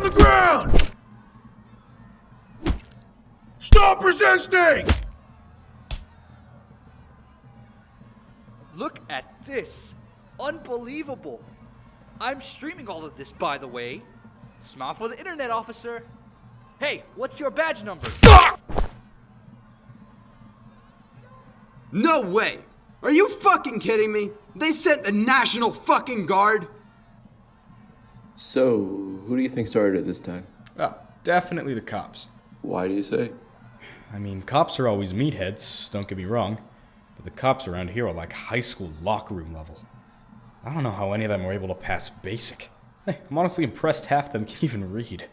the ground! Stop resisting! Look at this. Unbelievable. I'm streaming all of this, by the way. Smile for the internet, officer. Hey, what's your badge number? No way! Are you fucking kidding me? They sent the National fucking Guard? So, who do you think started it this time? Oh, definitely the cops. Why do you say? I mean, cops are always meatheads, don't get me wrong. But the cops around here are like high school locker room level. I don't know how any of them were able to pass basic. Hey, I'm honestly impressed half of them can even read.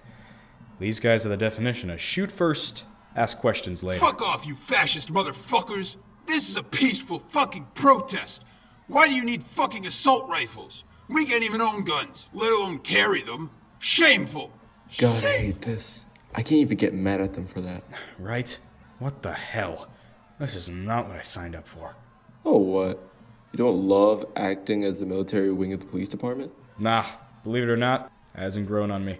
These guys are the definition of shoot first, ask questions later. Fuck off, you fascist motherfuckers! This is a peaceful fucking protest! Why do you need fucking assault rifles? We can't even own guns, let alone carry them. Shameful! God, I hate this. I can't even get mad at them for that. Right? What the hell? This is not what I signed up for. Oh, what? You don't love acting as the military wing of the police department? Nah, believe it or not, it hasn't grown on me.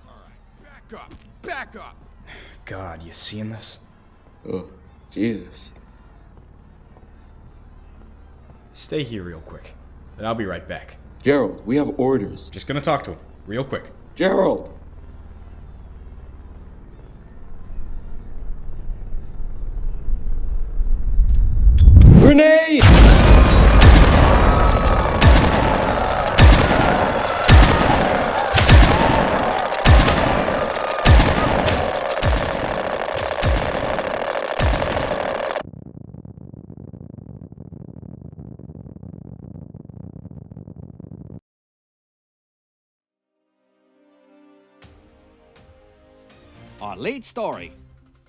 Alright, back up! God, you seeing this? Oh, Jesus. Stay here real quick, and I'll be right back. Gerald, we have orders. Just gonna talk to him, real quick. Gerald! Grenade! Our lead story.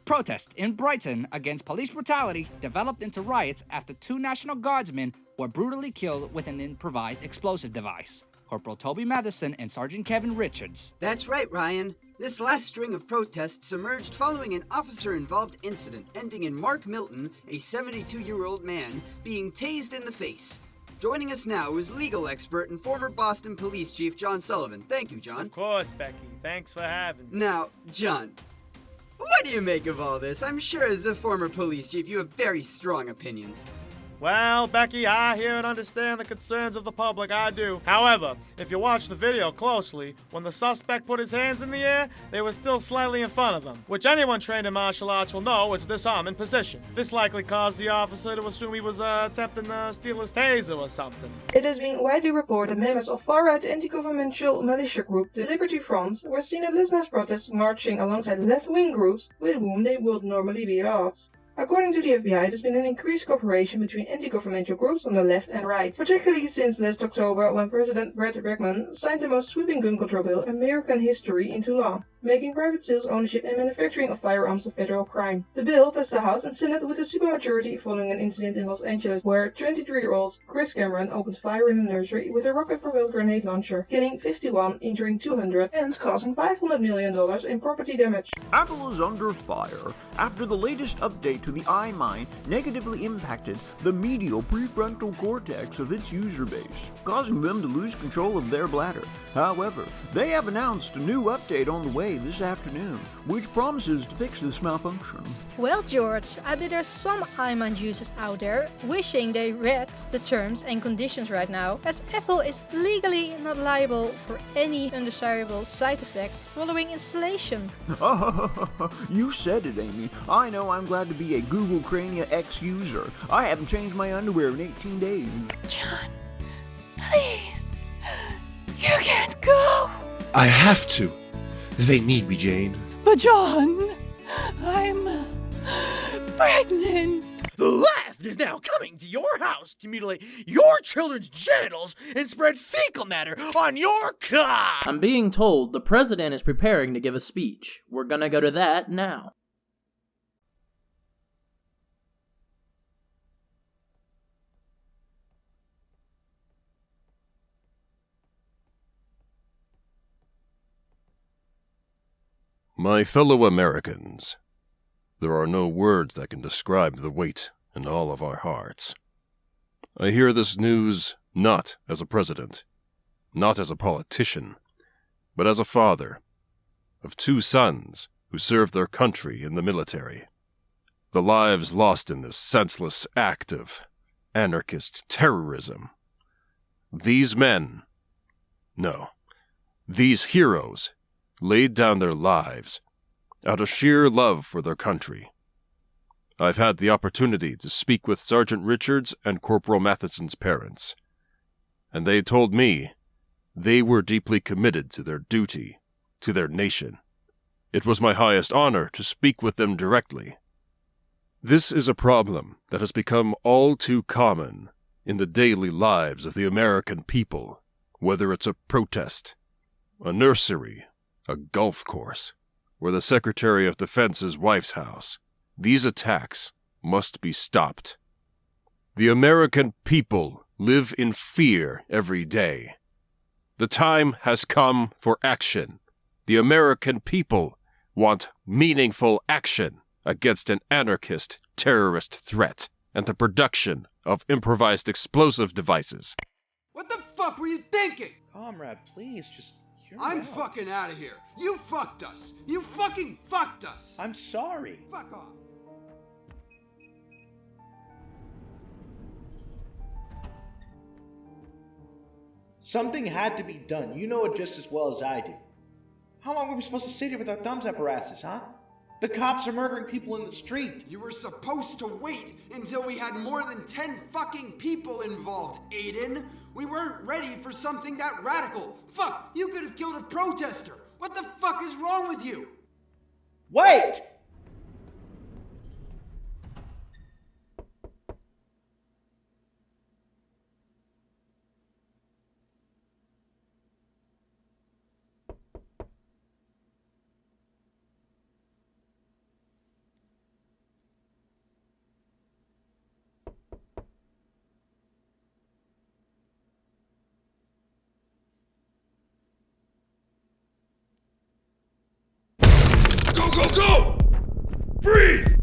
Protest in Brighton against police brutality developed into riots after 2 National Guardsmen were brutally killed with an improvised explosive device. Corporal Toby Madison and Sergeant Kevin Richards. That's right, Ryan. This last string of protests emerged following an officer-involved incident ending in Mark Milton, a 72-year-old man, being tased in the face. Joining us now is legal expert and former Boston Police Chief John Sullivan. Thank you, John. Of course, Becky. Thanks for having me. Now, John, what do you make of all this? I'm sure as a former police chief you have very strong opinions. Well, Becky, I hear and understand the concerns of the public, I do. However, if you watch the video closely, when the suspect put his hands in the air, they were still slightly in front of them, which anyone trained in martial arts will know is a disarming position. This likely caused the officer to assume he was attempting to steal his taser or something. It has been widely reported members of far-right anti-governmental militia group the Liberty Front were seen at this last protest marching alongside left-wing groups with whom they would normally be at odds. According to the FBI, there's been an increased cooperation between anti-governmental groups on the left and right, particularly since last October when President Brett Rackman signed the most sweeping gun control bill in American history into law, making private sales, ownership and manufacturing of firearms a federal crime. The bill passed the House and Senate with a supermajority following an incident in Los Angeles where 23-year-old Chris Cameron opened fire in a nursery with a rocket-propelled grenade launcher, killing 51, injuring 200, and causing $500 million in property damage. Apple is under fire after the latest update to the iMine negatively impacted the medial prefrontal cortex of its user base, causing them to lose control of their bladder. However, they have announced a new update on the way this afternoon, which promises to fix this malfunction. Well, George, I bet there's some iMine users out there wishing they read the terms and conditions right now, as Apple is legally not liable for any undesirable side effects following installation. You said it, Amy. I know I'm glad to be a Google Crania X user. I haven't changed my underwear in 18 days. John, please, you can't go. I have to. They need me, Jane. But John, I'm pregnant. The left is now coming to your house to mutilate your children's genitals and spread fecal matter on your cock. I'm being told the president is preparing to give a speech. We're gonna go to that now. My fellow Americans, there are no words that can describe the weight in all of our hearts. I hear this news not as a president, not as a politician, but as a father of 2 sons who served their country in the military. The lives lost in this senseless act of anarchist terrorism. These men, no, these heroes laid down their lives out of sheer love for their country. I've had the opportunity to speak with Sergeant Richards and Corporal Matheson's parents, and they told me they were deeply committed to their duty, to their nation. It was my highest honor to speak with them directly. This is a problem that has become all too common in the daily lives of the American people, whether it's a protest, a nursery, a golf course, or the Secretary of Defense's wife's house. These attacks must be stopped. The American people live in fear every day. The time has come for action. The American people want meaningful action against an anarchist terrorist threat and the production of improvised explosive devices. What the fuck were you thinking? Comrade, please, just hear me I'm out. fucking out of here. You fucked us. You fucking fucked us. I'm sorry. Fuck off. Something had to be done. You know it just as well as I do. How long were we supposed to sit here with our thumbs up our asses, huh? The cops are murdering people in the street. You were supposed to wait until we had more than 10 fucking people involved, Aiden. We weren't ready for something that radical. Fuck, you could have killed a protester. What the fuck is wrong with you? Wait! Go, go, go! Freeze!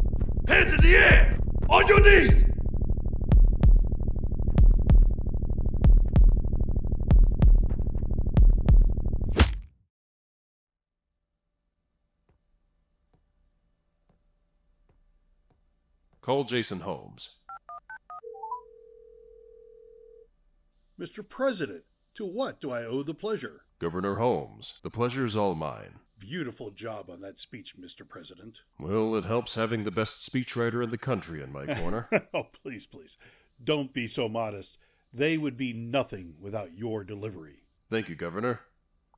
Hands in the air! On your knees! Call Jason Holmes. Mr. President, to what do I owe the pleasure? Governor Holmes, the pleasure's all mine. Beautiful job on that speech, Mr. President. Well, it helps having the best speechwriter in the country in my corner. Oh, please, please. Don't be so modest. They would be nothing without your delivery. Thank you, Governor.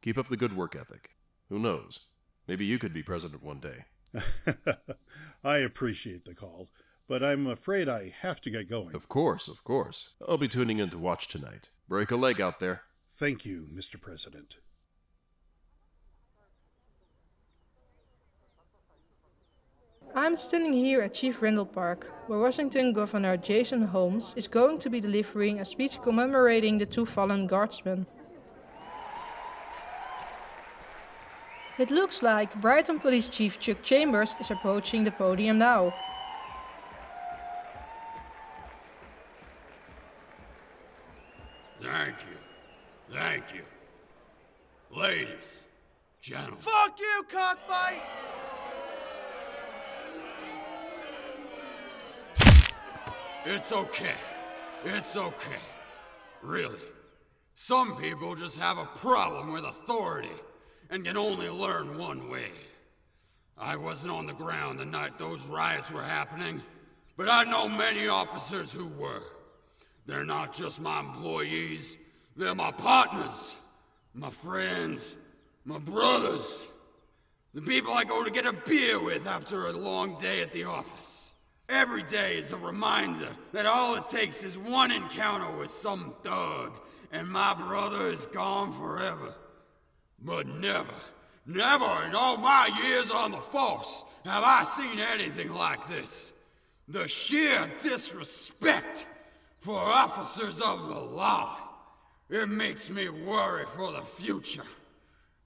Keep up the good work ethic. Who knows? Maybe you could be president one day. I appreciate the call, but I'm afraid I have to get going. Of course, of course. I'll be tuning in to watch tonight. Break a leg out there. Thank you, Mr. President. I'm standing here at Chief Randall Park, where Washington Governor Jason Holmes is going to be delivering a speech commemorating the 2 fallen guardsmen. It looks like Brighton Police Chief Chuck Chambers is approaching the podium now. Thank you. Thank you. Ladies, gentlemen. Fuck you, cockbite! It's okay. It's okay. Really. Some people just have a problem with authority and can only learn one way. I wasn't on the ground the night those riots were happening, but I know many officers who were. They're not just my employees, they're my partners, my friends, my brothers, the people I go to get a beer with after a long day at the office. Every day is a reminder that all it takes is one encounter with some thug, and my brother is gone forever. But never, never in all my years on the force have I seen anything like this. The sheer disrespect for officers of the law. It makes me worry for the future.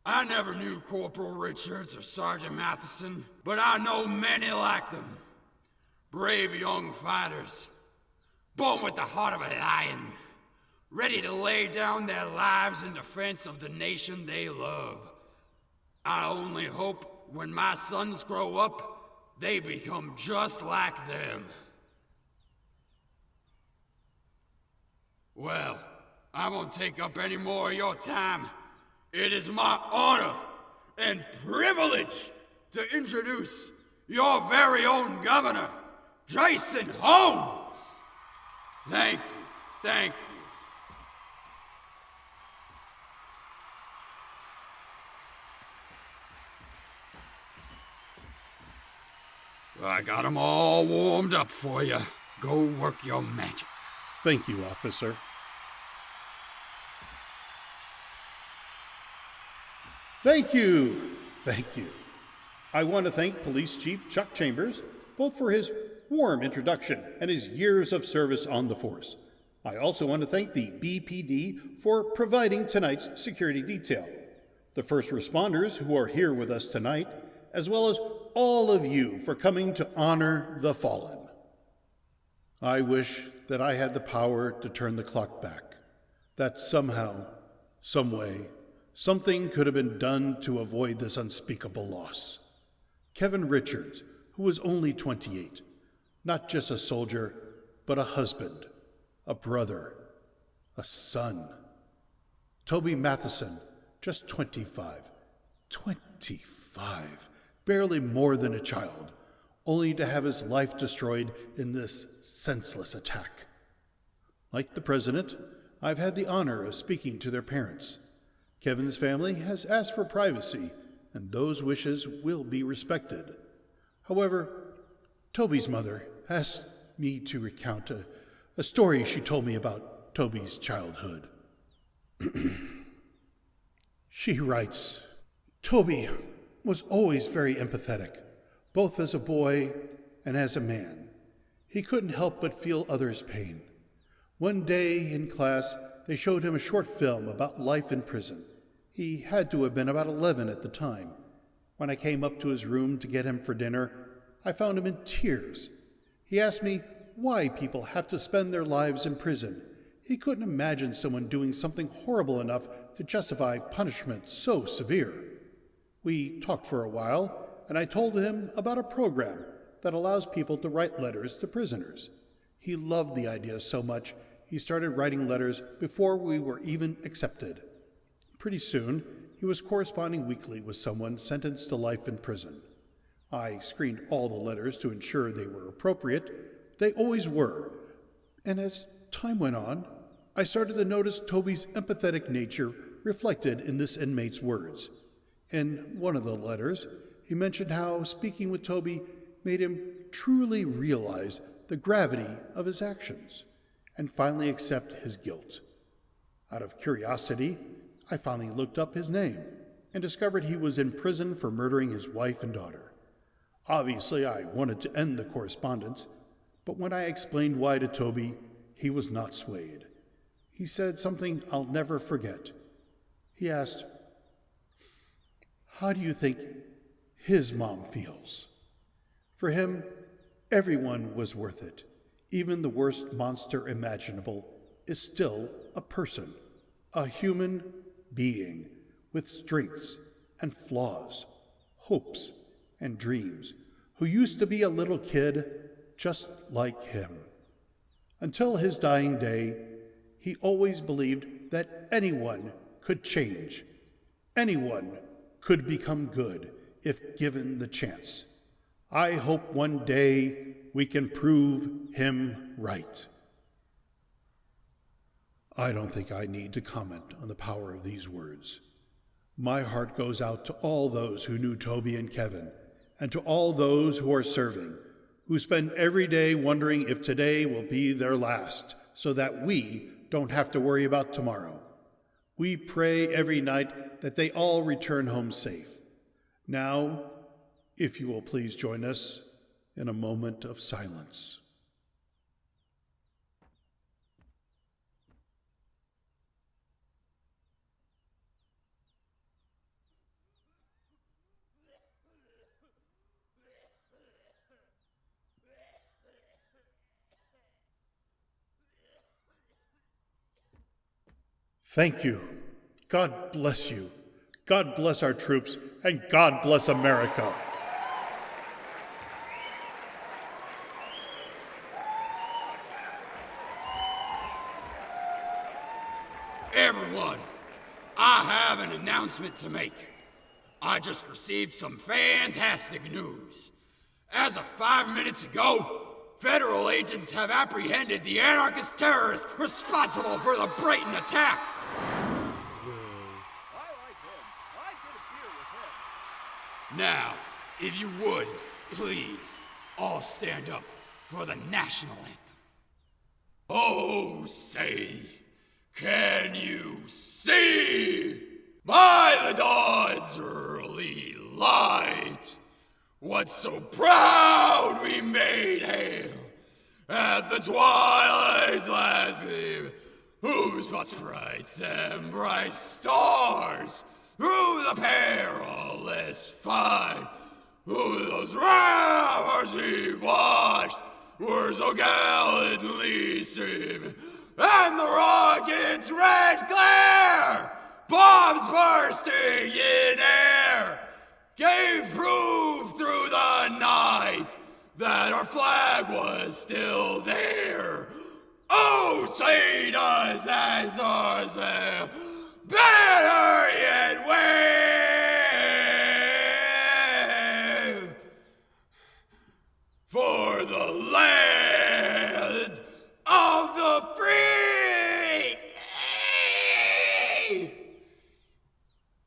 I never knew Corporal Richards or Sergeant Matheson, but I know many like them. Brave young fighters. born with the heart of a lion, ready to lay down their lives in defense of the nation they love. I only hope when my sons grow up, they become just like them. Well, I won't take up any more of your time. It is my honor and privilege to introduce your very own governor, Jason Holmes. Thank you, thank you. I got 'em all warmed up for you. Go work your magic. Thank you, officer. Thank you. Thank you. I want to thank Police Chief Chuck Chambers, both for his warm introduction and his years of service on the force. I also want to thank the BPD for providing tonight's security detail, the first responders who are here with us tonight, as well as all of you for coming to honor the fallen. I wish that I had the power to turn the clock back, that somehow, some way, something could have been done to avoid this unspeakable loss. Kevin Richards, who was only 28, not just a soldier, but a husband, a brother, a son. Toby Matheson, just 25. 25, barely more than a child, only to have his life destroyed in this senseless attack. Like the president, I've had the honor of speaking to their parents. Kevin's family has asked for privacy, and those wishes will be respected. However, Toby's mother asked me to recount a story she told me about Toby's childhood. She writes, Toby was always very empathetic, both as a boy and as a man. He couldn't help but feel others' pain. One day in class, they showed him a short film about life in prison. He had to have been about 11 at the time. When I came up to his room to get him for dinner, I found him in tears. He asked me why people have to spend their lives in prison. He couldn't imagine someone doing something horrible enough to justify punishment so severe. We talked for a while, and I told him about a program that allows people to write letters to prisoners. He loved the idea so much, he started writing letters before we were even accepted. Pretty soon, he was corresponding weekly with someone sentenced to life in prison. I screened all the letters to ensure they were appropriate. They always were. And as time went on, I started to notice Toby's empathetic nature reflected in this inmate's words. In one of the letters, he mentioned how speaking with Toby made him truly realize the gravity of his actions and finally accept his guilt. Out of curiosity, I finally looked up his name and discovered he was in prison for murdering his wife and daughter. Obviously, I wanted to end the correspondence, but when I explained why to Toby, he was not swayed. He said something I'll never forget. He asked, "How do you think his mom feels?" For him, everyone was worth it. Even the worst monster imaginable is still a person, a human being with strengths and flaws, hopes and dreams, who used to be a little kid just like him. Until his dying day, he always believed that anyone could change. Anyone could become good if given the chance. I hope one day we can prove him right. I don't think I need to comment on the power of these words. My heart goes out to all those who knew Toby and Kevin, and to all those who are serving, who spend every day wondering if today will be their last, so that we don't have to worry about tomorrow. We pray every night that they all return home safe. Now, if you will please join us in a moment of silence. Thank you. God bless you. God bless our troops, and God bless America. Everyone, I have an announcement to make. I just received some fantastic news. As of 5 minutes ago, federal agents have apprehended the anarchist terrorist responsible for the Brighton attack. Now, if you would, please, all stand up for the national anthem. Oh, say, can you see by the dawn's early light what so proud we made hail at the twilight's last gleam, whose spots bright and bright stars through the perilous fight, who those ramparts we watched were so gallantly streaming, and the rocket's red glare, bombs bursting in air, gave proof through the night that our flag was still there. Oh, say does that stars veil better yet wave for the land of the free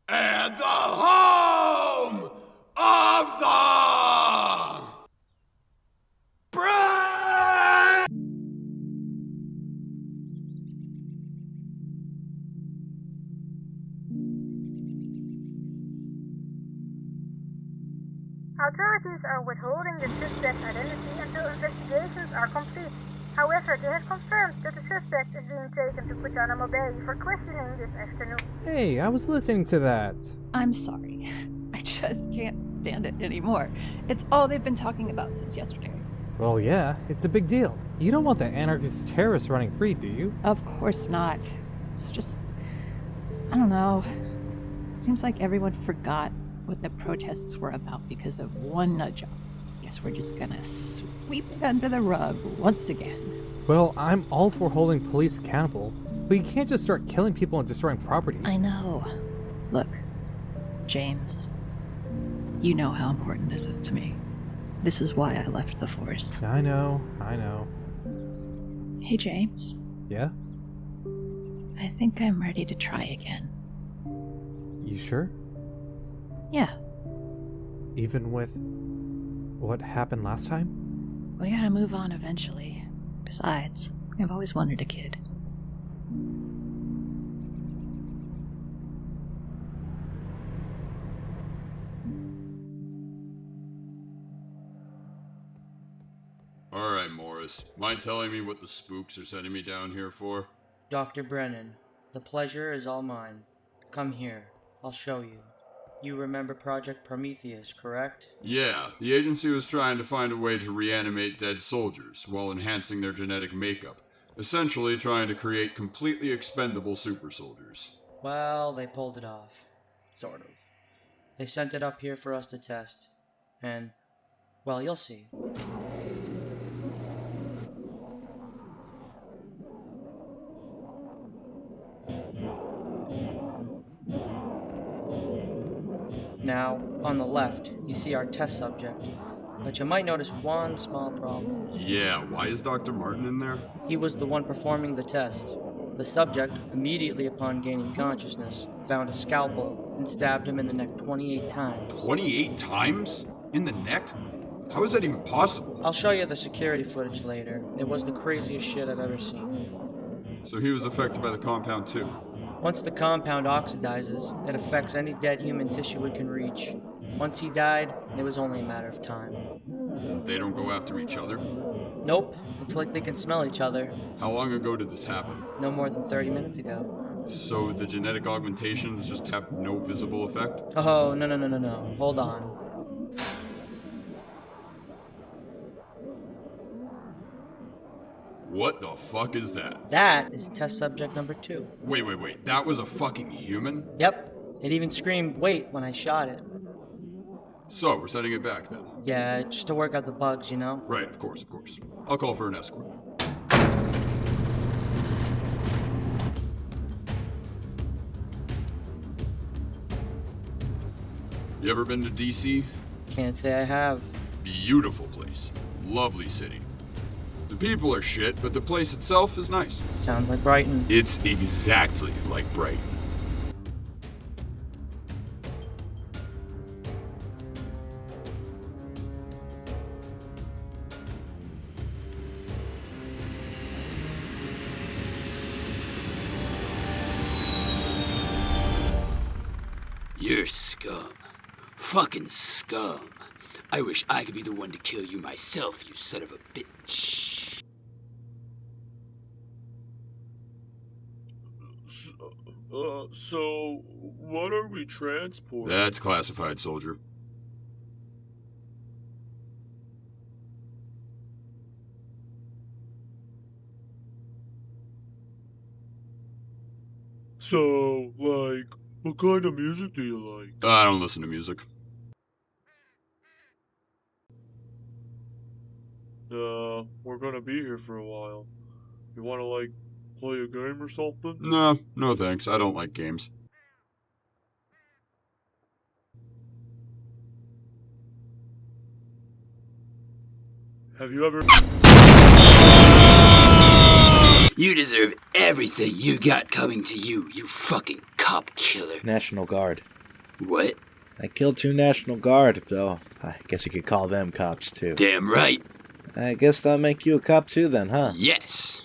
and the home of the brave. Authorities are withholding the suspect's identity until investigations are complete. However, they have confirmed that the suspect is being taken to Guantanamo Bay for questioning this afternoon. Hey, I was listening to that. I'm sorry. I just can't stand it anymore. It's all they've been talking about since yesterday. Well, yeah, it's a big deal. You don't want the anarchist terrorists running free, do you? Of course not. It's just, I don't know. It seems like everyone forgot what the protests were about because of one nut job. Guess we're just gonna sweep it under the rug once again. Well, I'm all for holding police accountable, but you can't just start killing people and destroying property. I know. Look, James, you know how important this is to me. This is why I left the force. I know. Hey, James. Yeah? I think I'm ready to try again. You sure? Yeah. Even with what happened last time? We gotta move on eventually. Besides, I've always wanted a kid. Alright, Morris. Mind telling me what the spooks are sending me down here for? Dr. Brennan, the pleasure is all mine. Come here. I'll show you. You remember Project Prometheus, correct? Yeah, the agency was trying to find a way to reanimate dead soldiers while enhancing their genetic makeup, essentially trying to create completely expendable super soldiers. Well, they pulled it off. Sort of. They sent it up here for us to test. And, well, you'll see. Now, on the left, you see our test subject, but you might notice one small problem. Yeah, why is Dr. Martin in there? He was the one performing the test. The subject, immediately upon gaining consciousness, found a scalpel and stabbed him in the neck 28 times. 28 times? In the neck? How is that even possible? I'll show you the security footage later. It was the craziest shit I've ever seen. So he was affected by the compound too? Once the compound oxidizes, it affects any dead human tissue it can reach. Once he died, it was only a matter of time. They don't go after each other? Nope. It's like they can smell each other. How long ago did this happen? No more than 30 minutes ago. So the genetic augmentations just have no visible effect? Oh, no. Hold on. What the fuck is that? That is test subject number 2. Wait. That was a fucking human? Yep. It even screamed, "Wait," when I shot it. So, we're sending it back then? Yeah, just to work out the bugs, you know? Right, of course. I'll call for an escort. You ever been to DC? Can't say I have. Beautiful place. Lovely city. The people are shit, but the place itself is nice. Sounds like Brighton. It's exactly like Brighton. You're scum. Fucking scum. I wish I could be the one to kill you myself, you son of a bitch. So, what are we transporting? That's classified, soldier. So, like, what kind of music do you like? I don't listen to music. We're gonna be here for a while. You wanna, like, play a game or something? No thanks. I don't like games. Have you ever... You deserve everything you got coming to you, you fucking cop killer. National Guard. What? I killed 2 National Guard, though. I guess you could call them cops, too. Damn right. I guess that'll make you a cop, too, then, huh? Yes.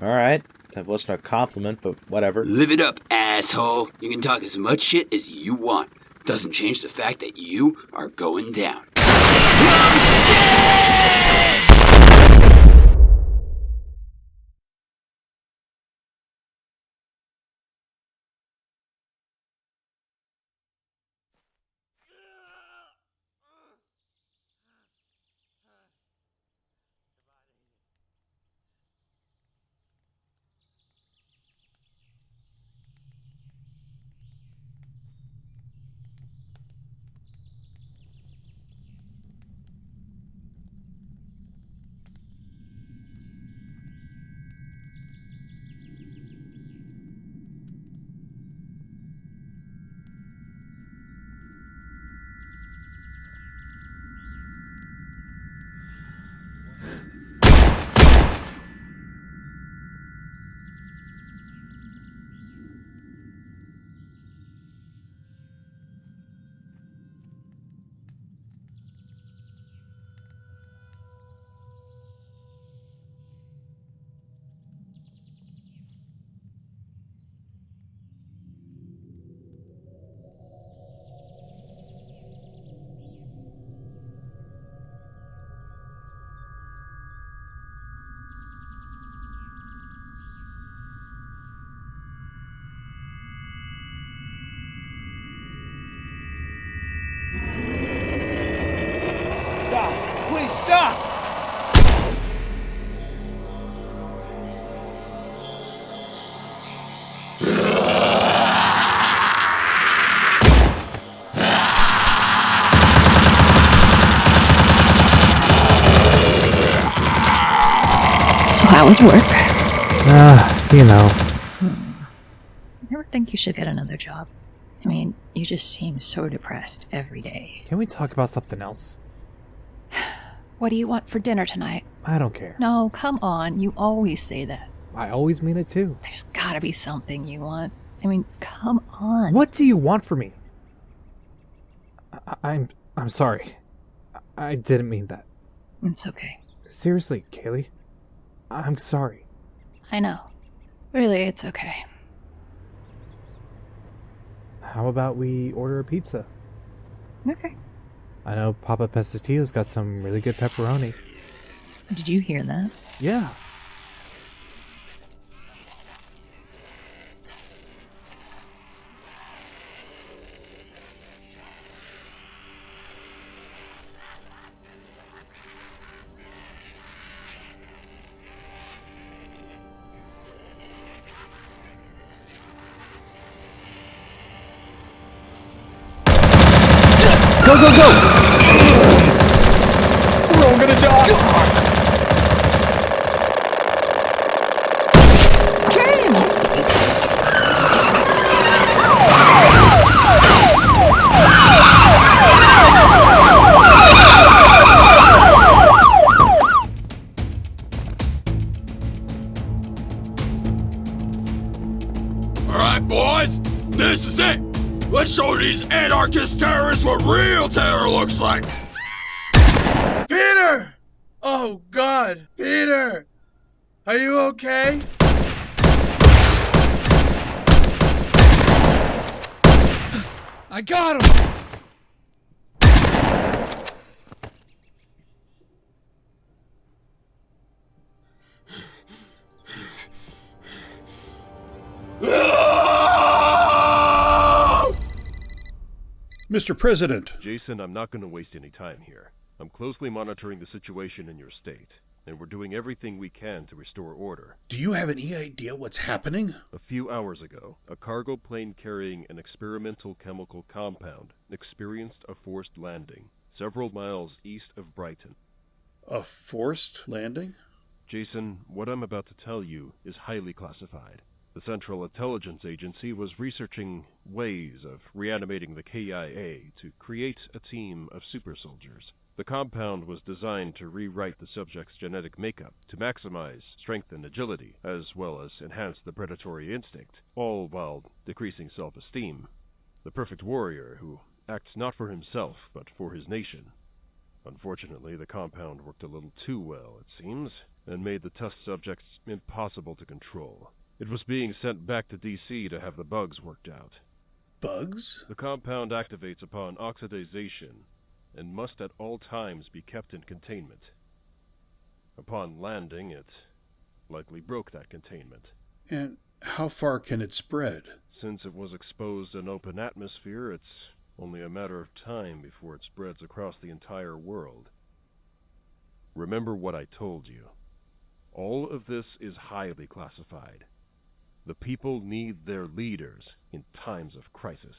Alright. That wasn't a compliment, but whatever. Live it up, asshole. You can talk as much shit as you want. Doesn't change the fact that you are going down. Stop! Please stop! So how was work? You know. I never think you should get another job. I mean, you just seem so depressed every day. Can we talk about something else? What do you want for dinner tonight? I don't care. No, come on. You always say that. I always mean it too. There's gotta be something you want. I mean, come on. What do you want from me? I'm sorry. I didn't mean that. It's okay. Seriously, Kaylee. I'm sorry. I know. Really, it's okay. How about we order a pizza? Okay. I know Papa Pestillo's got some really good pepperoni. Did you hear that? Yeah. Go, go, go! We're all gonna die! Alright, boys, this is it! Let's show these anarchist terrorists what real terror looks like! Peter! Oh, God. Peter! Are you okay? I got him! Mr. President. Jason, I'm not going to waste any time here. I'm closely monitoring the situation in your state, and we're doing everything we can to restore order. Do you have any idea what's happening? A few hours ago, a cargo plane carrying an experimental chemical compound experienced a forced landing several miles east of Brighton. A forced landing? Jason, what I'm about to tell you is highly classified. The Central Intelligence Agency was researching ways of reanimating the KIA to create a team of super soldiers. The compound was designed to rewrite the subject's genetic makeup to maximize strength and agility, as well as enhance the predatory instinct, all while decreasing self-esteem. The perfect warrior who acts not for himself, but for his nation. Unfortunately, the compound worked a little too well, it seems, and made the test subjects impossible to control. It was being sent back to DC to have the bugs worked out. Bugs? The compound activates upon oxidization and must at all times be kept in containment. Upon landing, it likely broke that containment. And how far can it spread? Since it was exposed in open atmosphere, it's only a matter of time before it spreads across the entire world. Remember what I told you. All of this is highly classified. The people need their leaders in times of crisis.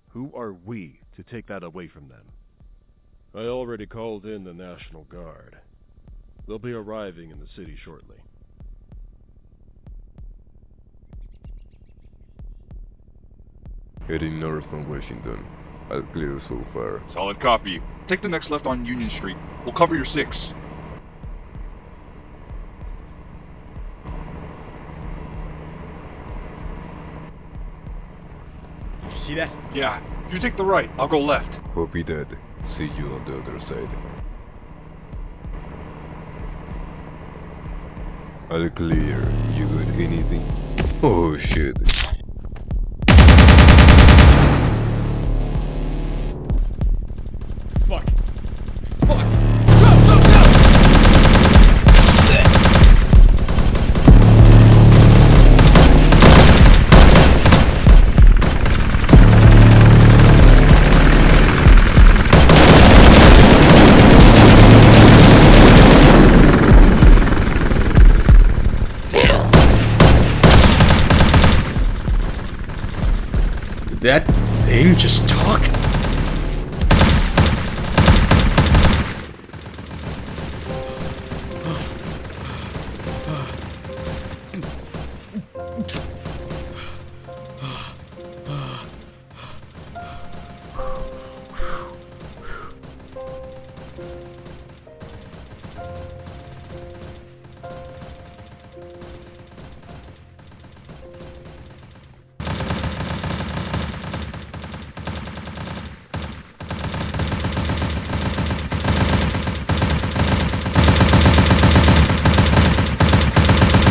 Who are we to take that away from them? I already called in the National Guard. They'll be arriving in the city shortly. Heading north on Washington. I'll clear so far. Solid copy. Take the next left on Union Street. We'll cover your 6. Did you see that? Yeah. You take the right. I'll go left. Copy that. See you on the other side. I'll clear. You got anything? Oh shit. Fuck. Fuck. Did that thing just talk?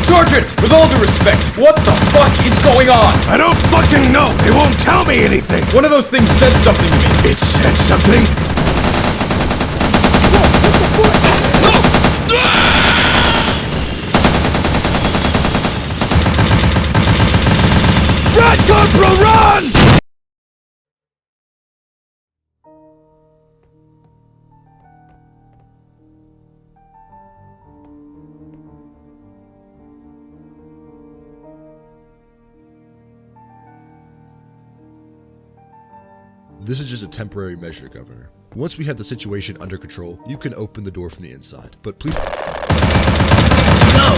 Sergeant, with all due respect, what the fuck is going on? I don't fucking know. They won't tell me anything. One of those things said something to me. It said something? Run, Corporal, run! This is just a temporary measure, Governor. Once we have the situation under control, you can open the door from the inside. But please... Go,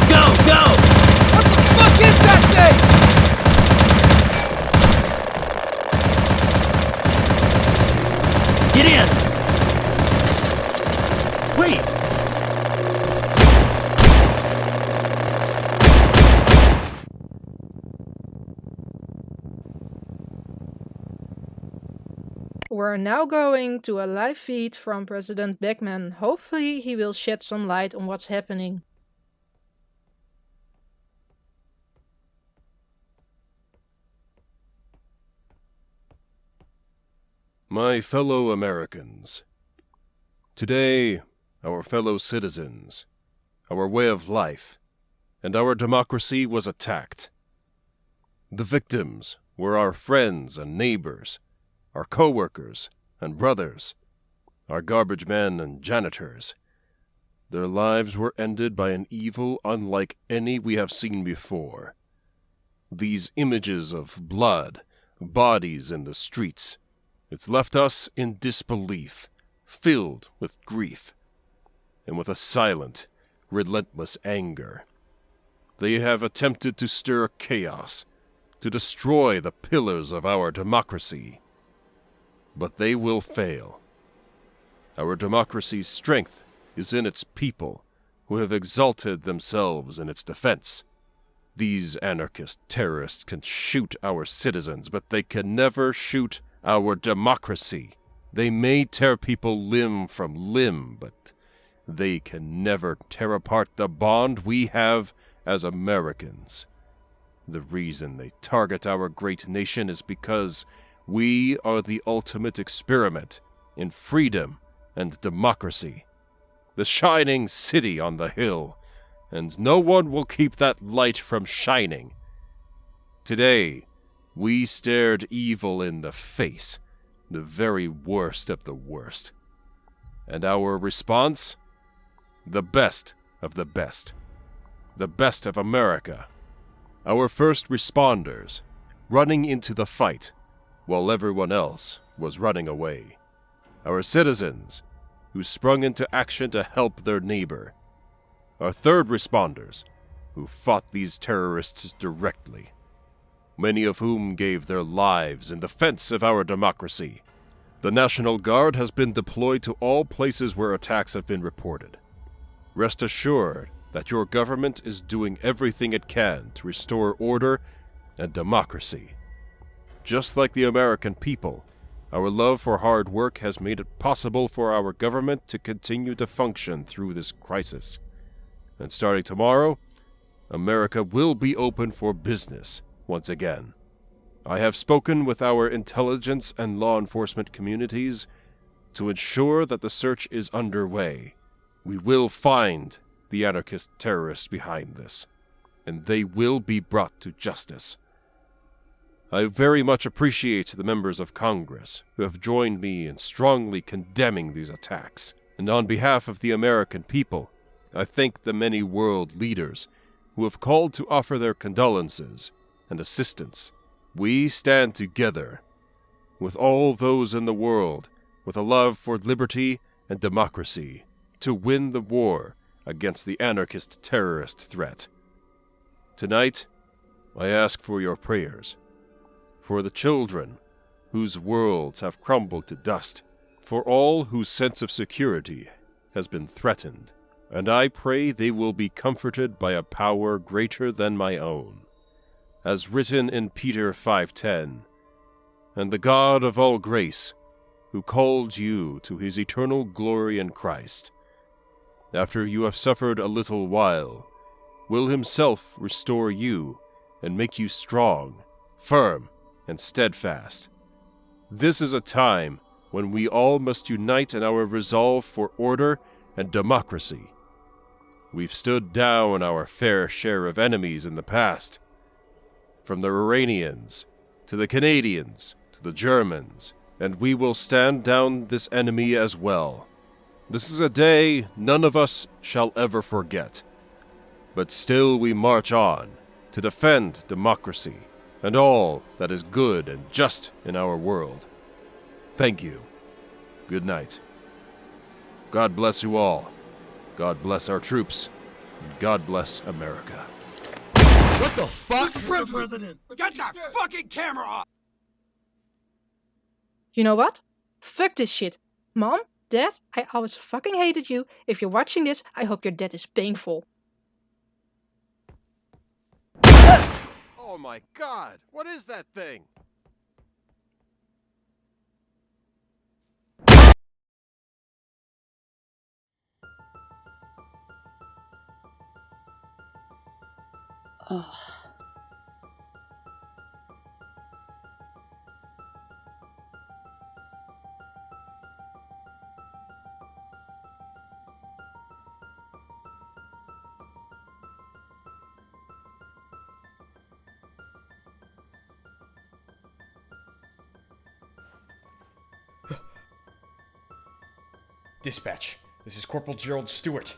go, go! What the fuck is that thing? Get in! Wait! We're now going to a live feed from President Beckman. Hopefully he will shed some light on what's happening. My fellow Americans, today our fellow citizens, our way of life, and our democracy was attacked. The victims were our friends and neighbors, our co-workers and brothers, our garbage men and janitors. Their lives were ended by an evil unlike any we have seen before. These images of blood, bodies in the streets, it's left us in disbelief, filled with grief, and with a silent, relentless anger. They have attempted to stir chaos, to destroy the pillars of our democracy. But they will fail. Our democracy's strength is in its people, who have exalted themselves in its defense. These anarchist terrorists can shoot our citizens, but they can never shoot our democracy. They may tear people limb from limb, but they can never tear apart the bond we have as Americans. The reason they target our great nation is because we are the ultimate experiment in freedom and democracy. The shining city on the hill, and no one will keep that light from shining. Today, we stared evil in the face, the very worst of the worst. And our response? The best of the best. The best of America. Our first responders, running into the fight, while everyone else was running away. Our citizens, who sprung into action to help their neighbor. Our third responders, who fought these terrorists directly. Many of whom gave their lives in defense of our democracy. The National Guard has been deployed to all places where attacks have been reported. Rest assured that your government is doing everything it can to restore order and democracy. Just like the American people, our love for hard work has made it possible for our government to continue to function through this crisis. And starting tomorrow, America will be open for business once again. I have spoken with our intelligence and law enforcement communities to ensure that the search is underway. We will find the anarchist terrorists behind this, and they will be brought to justice. I very much appreciate the members of Congress who have joined me in strongly condemning these attacks, and on behalf of the American people, I thank the many world leaders who have called to offer their condolences and assistance. We stand together with all those in the world with a love for liberty and democracy to win the war against the anarchist terrorist threat. Tonight, I ask for your prayers, for the children whose worlds have crumbled to dust, for all whose sense of security has been threatened, and I pray they will be comforted by a power greater than my own. As written in Peter 5:10, and the God of all grace, who called you to his eternal glory in Christ, after you have suffered a little while, will himself restore you and make you strong, firm, and steadfast. This is a time when we all must unite in our resolve for order and democracy. We've stood down our fair share of enemies in the past, from the Iranians, to the Canadians, to the Germans, and we will stand down this enemy as well. This is a day none of us shall ever forget, but still we march on to defend democracy and all that is good and just in our world. Thank you. Good night. God bless you all. God bless our troops. God bless America. What the fuck? Mr. President! Get that fucking camera off! You know what? Fuck this shit. Mom, Dad, I always fucking hated you. If you're watching this, I hope your death is painful. Oh my god! What is that thing? Ugh. Dispatch, this is Corporal Gerald Stewart.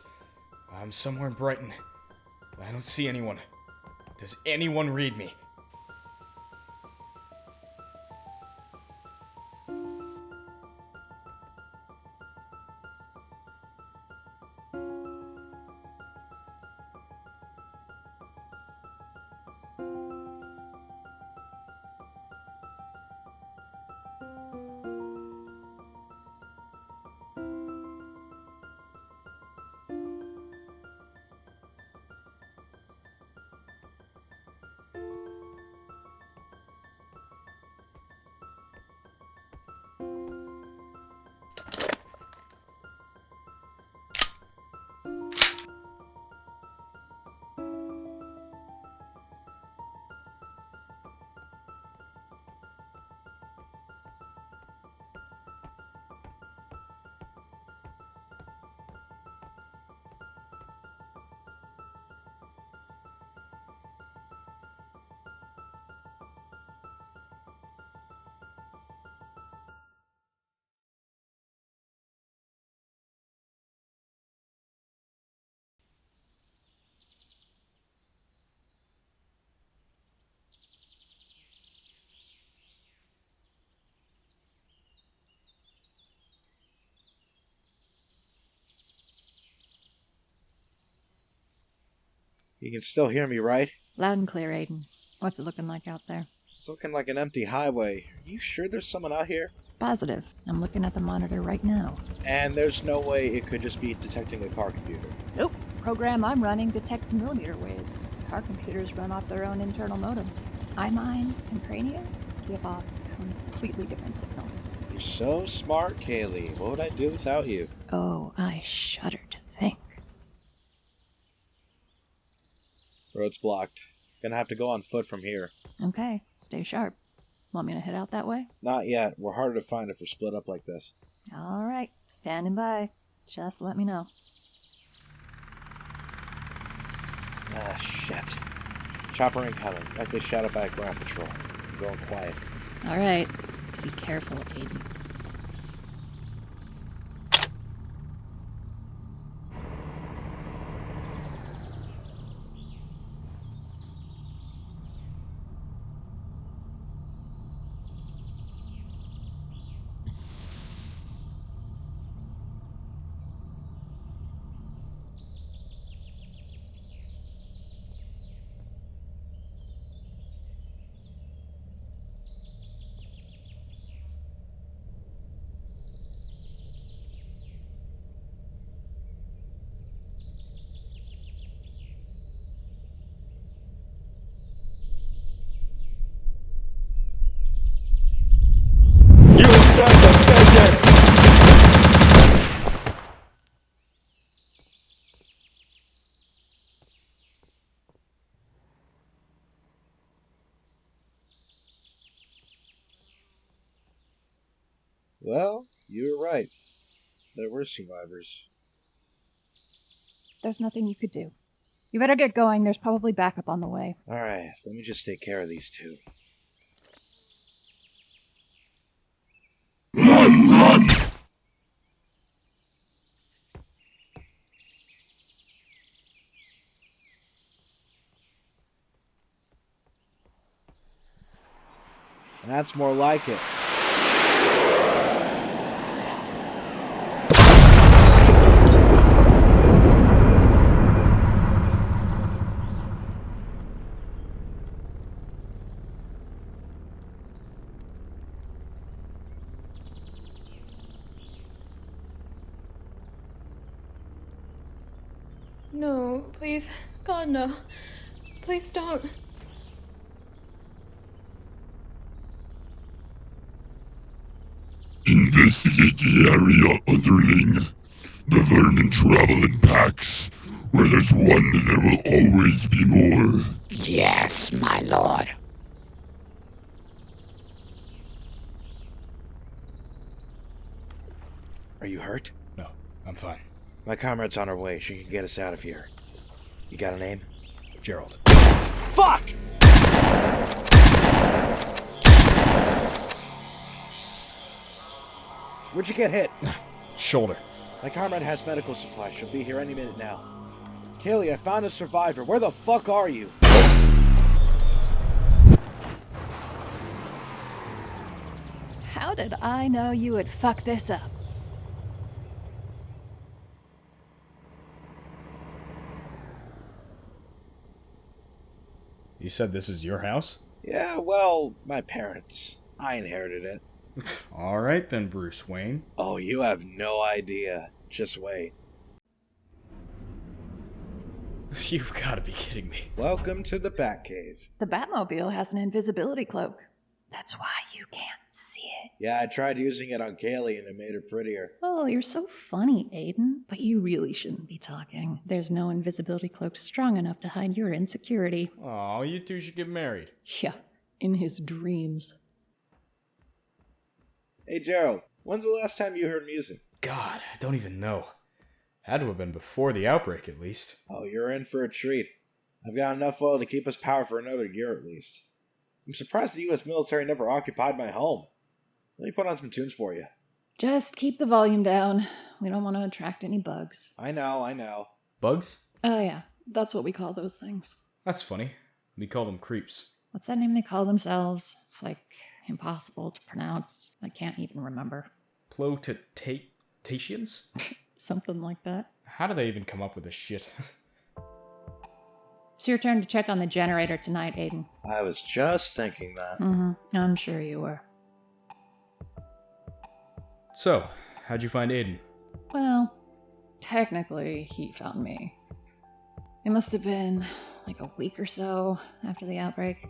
I'm somewhere in Brighton. I don't see anyone. Does anyone read me? You can still hear me, right? Loud and clear, Aiden. What's it looking like out there? It's looking like an empty highway. Are you sure there's someone out here? Positive. I'm looking at the monitor right now. And there's no way it could just be detecting a car computer. Nope. Program I'm running detects millimeter waves. Car computers run off their own internal modems. iMine and Cranius give off completely different signals. You're so smart, Kaylee. What would I do without you? Oh, I shudder to think. Road's blocked. Gonna have to go on foot from here. Okay, stay sharp. Want me to head out that way? Not yet. We're harder to find if we're split up like this. Alright, standing by. Just let me know. Ah, shit. Chopper incoming. Like they shot it by a ground patrol. Going quiet. Alright, be careful, Aiden. Well, you were right. There were survivors. There's nothing you could do. You better get going. There's probably backup on the way. Alright, let me just take care of these two. Run! That's more like it. No, please. God, no. Please don't. Investigate the area, underling. The vermin travel in packs. Where there's one, there will always be more. Yes, my lord. Are you hurt? No, I'm fine. My comrade's on her way. She can get us out of here. You got a name? Gerald. Fuck! Where'd you get hit? Shoulder. My comrade has medical supplies. She'll be here any minute now. Kaylee, I found a survivor. Where the fuck are you? How did I know you would fuck this up? You said this is your house? Yeah, well, my parents. I inherited it. Alright then, Bruce Wayne. Oh, you have no idea. Just wait. You've got to be kidding me. Welcome to the Batcave. The Batmobile has an invisibility cloak. That's why you can't see it. Yeah, I tried using it on Kaylee and it made her prettier. Oh, you're so funny, Aiden. But you really shouldn't be talking. There's no invisibility cloak strong enough to hide your insecurity. Aw, you two should get married. Yeah, in his dreams. Hey, Gerald, when's the last time you heard music? God, I don't even know. Had to have been before the outbreak, at least. Oh, you're in for a treat. I've got enough oil to keep us powered for another year at least. I'm surprised the U.S. military never occupied my home. Let me put on some tunes for you. Just keep the volume down. We don't want to attract any bugs. I know. Bugs? Oh yeah, that's what we call those things. That's funny. We call them creeps. What's that name they call themselves? It's like impossible to pronounce. I can't even remember. Plotitations? Something like that. How do they even come up with this shit? It's your turn to check on the generator tonight, Aiden. I was just thinking that. I'm sure you were. So, how'd you find Aiden? Well, technically, he found me. It must have been like a week or so after the outbreak.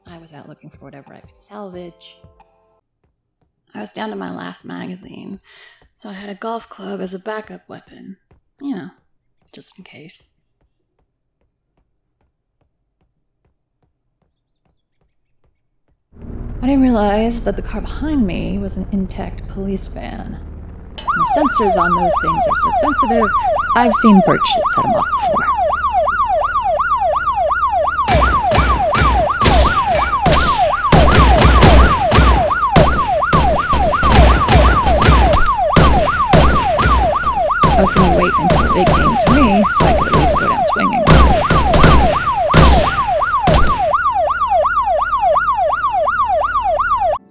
I was out looking for whatever I could salvage. I was down to my last magazine, so I had a golf club as a backup weapon. You know, just in case. I didn't realize that the car behind me was an intact police van. The sensors on those things are so sensitive, I've seen bird shit set them off before. I was going to wait until they came to me so I could at least go down swinging.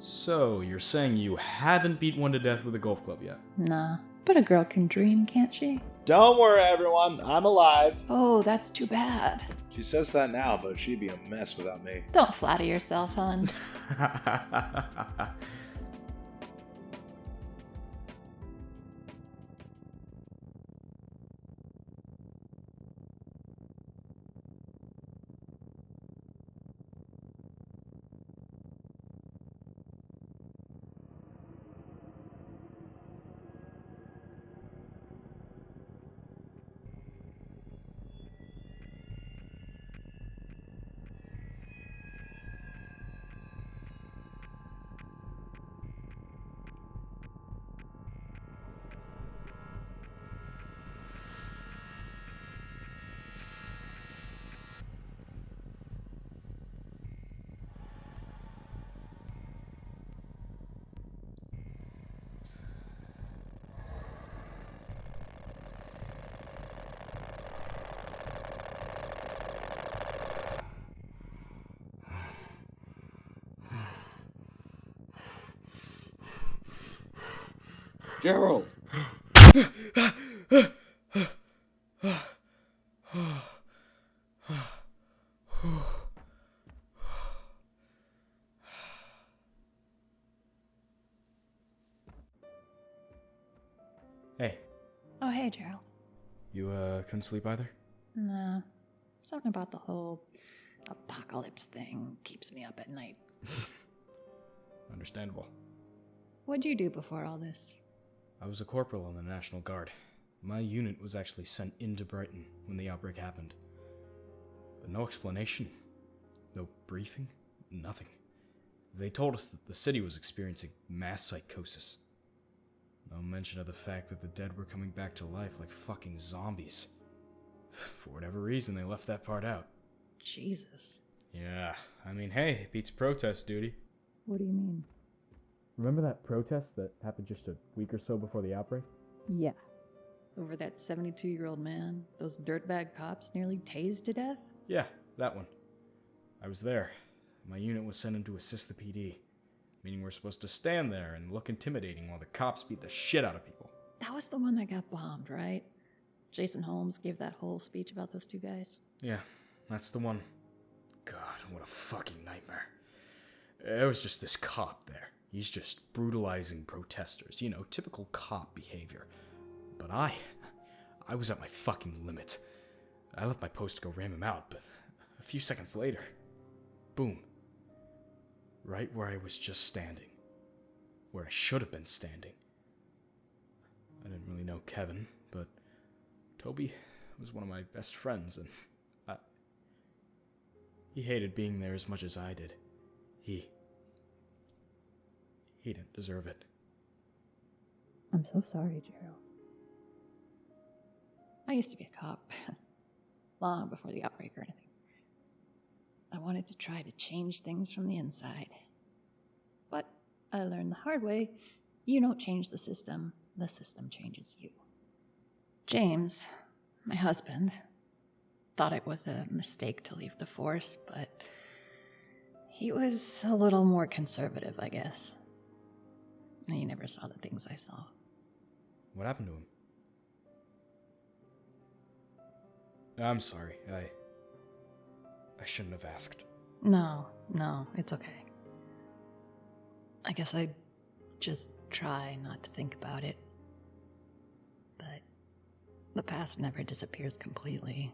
So, you're saying you haven't beat one to death with a golf club yet? Nah, but a girl can dream, can't she? Don't worry, everyone. I'm alive. Oh, that's too bad. She says that now, but she'd be a mess without me. Don't flatter yourself, hon. Gerald! Hey. Oh, hey, Gerald. 'Cause I was thinking, what if we just, like, got together? Like, you know, like a You, couldn't sleep either? No. Something about the whole apocalypse thing keeps me up at night. Understandable. What'd you do before all this? I was a corporal on the National Guard. My unit was actually sent into Brighton when the outbreak happened. But no explanation. No briefing. Nothing. They told us that the city was experiencing mass psychosis. No mention of the fact that the dead were coming back to life like fucking zombies. For whatever reason, they left that part out. Jesus. Yeah, I mean, hey, it beats protest duty. What do you mean? Remember that protest that happened just a week or so before the outbreak? Yeah. Over that 72-year-old man, those dirtbag cops nearly tased to death? Yeah, that one. I was there. My unit was sent in to assist the PD, meaning we're supposed to stand there and look intimidating while the cops beat the shit out of people. That was the one that got bombed, right? Jason Holmes gave that whole speech about those two guys. Yeah, that's the one. God, what a fucking nightmare. There was just this cop there. He's just brutalizing protesters. You know, typical cop behavior. But I was at my fucking limit. I left my post to go ram him out, but a few seconds later, boom. Right where I was just standing. Where I should have been standing. I didn't really know Kevin, but Toby was one of my best friends, and he hated being there as much as I did. He didn't deserve it. I'm so sorry, Gerald. I used to be a cop. Long before the outbreak or anything. I wanted to try to change things from the inside. But I learned the hard way, you don't change the system changes you. James, my husband, thought it was a mistake to leave the force, but he was a little more conservative, I guess. He never saw the things I saw. What happened to him? I'm sorry. I shouldn't have asked. No, it's okay. I guess I just try not to think about it. But the past never disappears completely.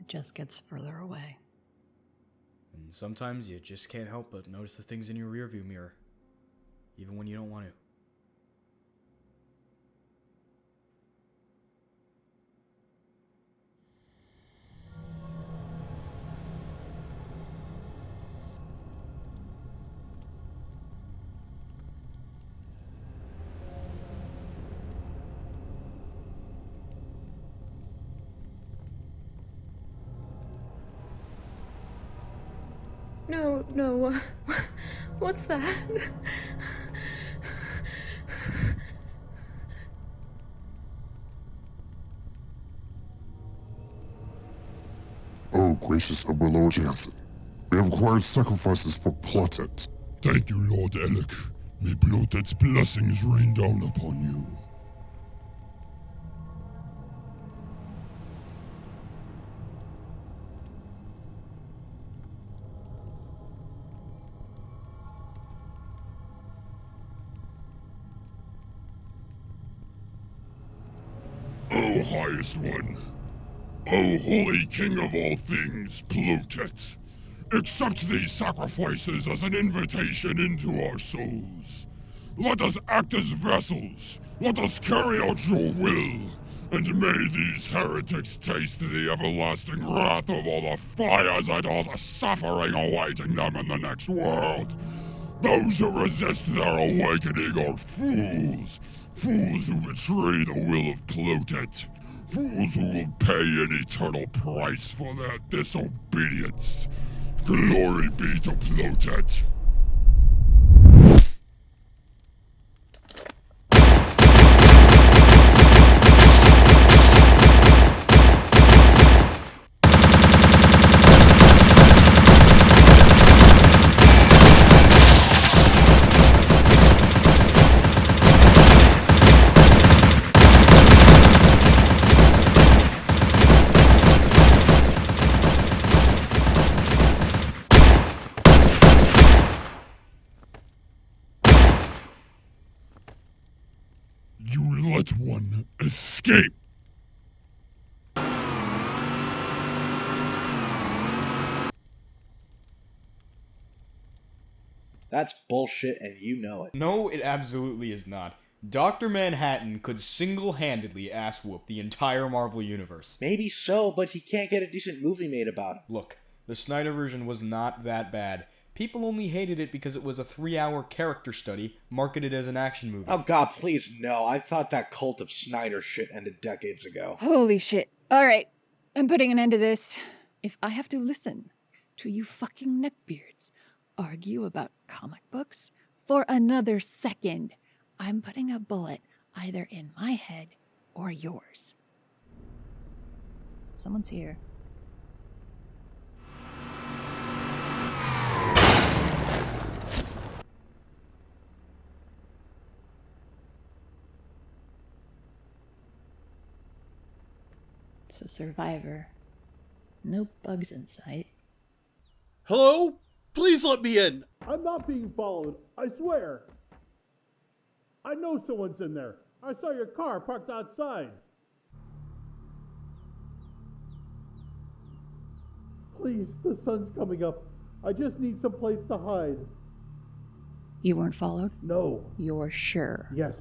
It just gets further away. And sometimes you just can't help but notice the things in your rearview mirror, even when you don't want to. No, what's that? Oh, gracious noble Lord Jansen. We have required sacrifices for Blotted. Thank you, Lord Alec. May Blotted's blessings rain down upon you. O highest one, O holy king of all things, Blotted, accept these sacrifices as an invitation into our souls. Let us act as vessels, let us carry out your will, and may these heretics taste the everlasting wrath of all the fires and all the suffering awaiting them in the next world. Those who resist their awakening are fools. Fools who betray the will of Blotted. Fools who will pay an eternal price for their disobedience. Glory be to Blotted. You let one escape. That's bullshit and you know it. No, it absolutely is not. Dr. Manhattan could single-handedly ass-whoop the entire Marvel Universe. Maybe so, but he can't get a decent movie made about it. Look, the Snyder version was not that bad. People only hated it because it was a 3-hour character study marketed as an action movie. Oh god, please no. I thought that cult of Snyder shit ended decades ago. Holy shit. Alright, I'm putting an end to this. If I have to listen to you fucking neckbeards argue about comic books for another second, I'm putting a bullet either in my head or yours. Someone's here. It's a survivor. No bugs in sight. Hello? Please let me in. I'm not being followed. I swear. I know someone's in there. I saw your car parked outside. Please, the sun's coming up. I just need some place to hide. You weren't followed? No. You're sure? Yes.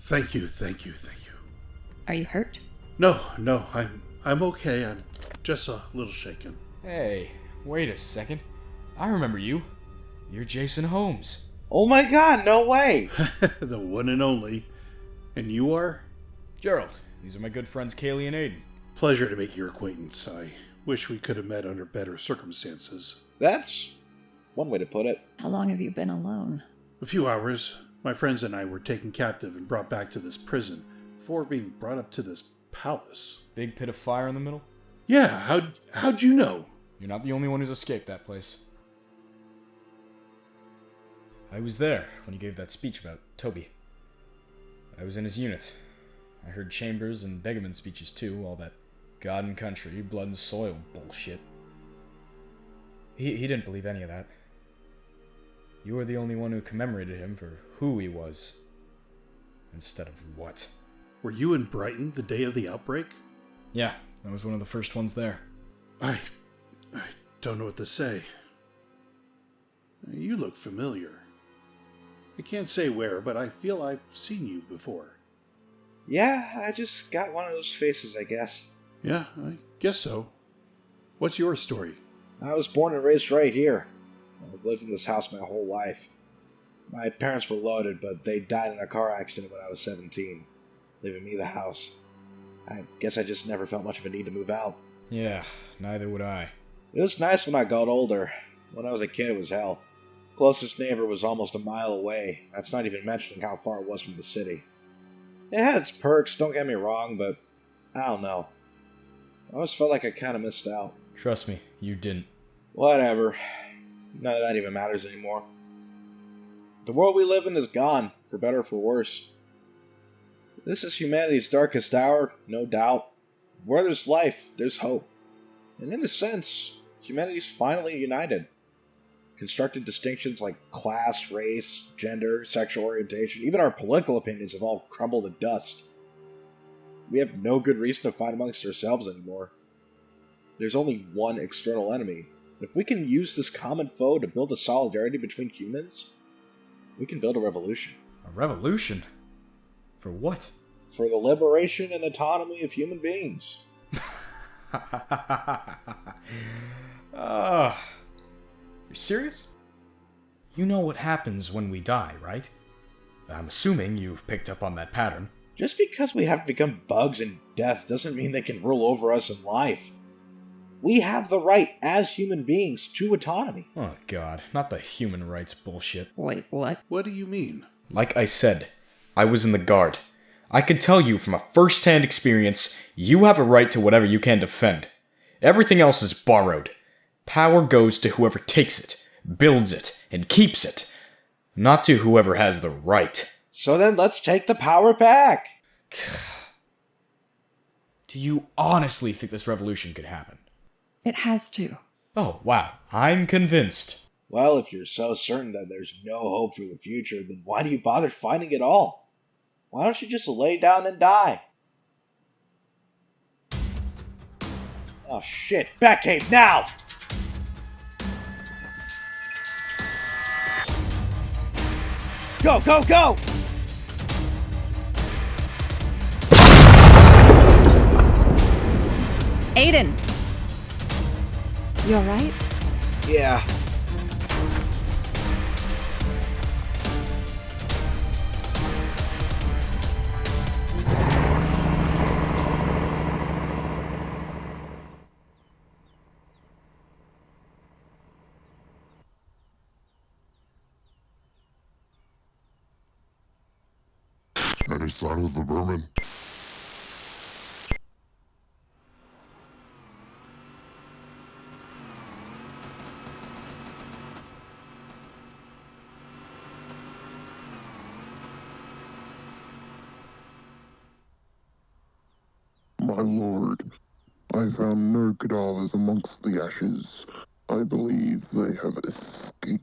Thank you. Are you hurt? No, I'm okay. I'm just a little shaken. Hey, wait a second. I remember you. You're Jason Holmes. Oh my god, no way! The one and only. And you are? Gerald. These are my good friends Kaylee and Aiden. Pleasure to make your acquaintance. I wish we could have met under better circumstances. That's one way to put it. How long have you been alone? A few hours. My friends and I were taken captive and brought back to this prison before being brought up to this palace. Big pit of fire in the middle? Yeah, how'd you know? You're not the only one who's escaped that place. I was there when he gave that speech about Toby. I was in his unit. I heard Chambers and Begeman's speeches too, all that God and country, blood and soil bullshit. He didn't believe any of that. You were the only one who commemorated him for who he was, instead of what. Were you in Brighton the day of the outbreak? Yeah, I was one of the first ones there. I don't know what to say. You look familiar. I can't say where, but I feel I've seen you before. Yeah, I just got one of those faces, I guess. Yeah, I guess so. What's your story? I was born and raised right here. I've lived in this house my whole life. My parents were loaded, but they died in a car accident when I was 17, leaving me the house. I guess I just never felt much of a need to move out. Yeah, neither would I. It was nice when I got older. When I was a kid, it was hell. Closest neighbor was almost a mile away. That's not even mentioning how far it was from the city. It had its perks, don't get me wrong, but I don't know. I always felt like I kind of missed out. Trust me, you didn't. Whatever. None of that even matters anymore. The world we live in is gone, for better or for worse. This is humanity's darkest hour, no doubt. Where there's life, there's hope. And in a sense, humanity's finally united. Constructed distinctions like class, race, gender, sexual orientation, even our political opinions have all crumbled to dust. We have no good reason to fight amongst ourselves anymore. There's only one external enemy. If we can use this common foe to build a solidarity between humans, we can build a revolution. A revolution? For what? For the liberation and autonomy of human beings. You're serious? You know what happens when we die, right? I'm assuming you've picked up on that pattern. Just because we have to become bugs in death doesn't mean they can rule over us in life. We have the right, as human beings, to autonomy. Oh god, not the human rights bullshit. Wait, what? What do you mean? Like I said, I was in the Guard. I can tell you from a first-hand experience, you have a right to whatever you can defend. Everything else is borrowed. Power goes to whoever takes it, builds it, and keeps it. Not to whoever has the right. So then let's take the power back. Do you honestly think this revolution could happen? It has to. Oh, wow. I'm convinced. Well, if you're so certain that there's no hope for the future, then why do you bother fighting at all? Why don't you just lay down and die? Oh shit, Batcave now! Go, go, go! Aiden! You alright? Yeah. Any sign of the vermin? My lord, I found no cadavers amongst the ashes. I believe they have escaped.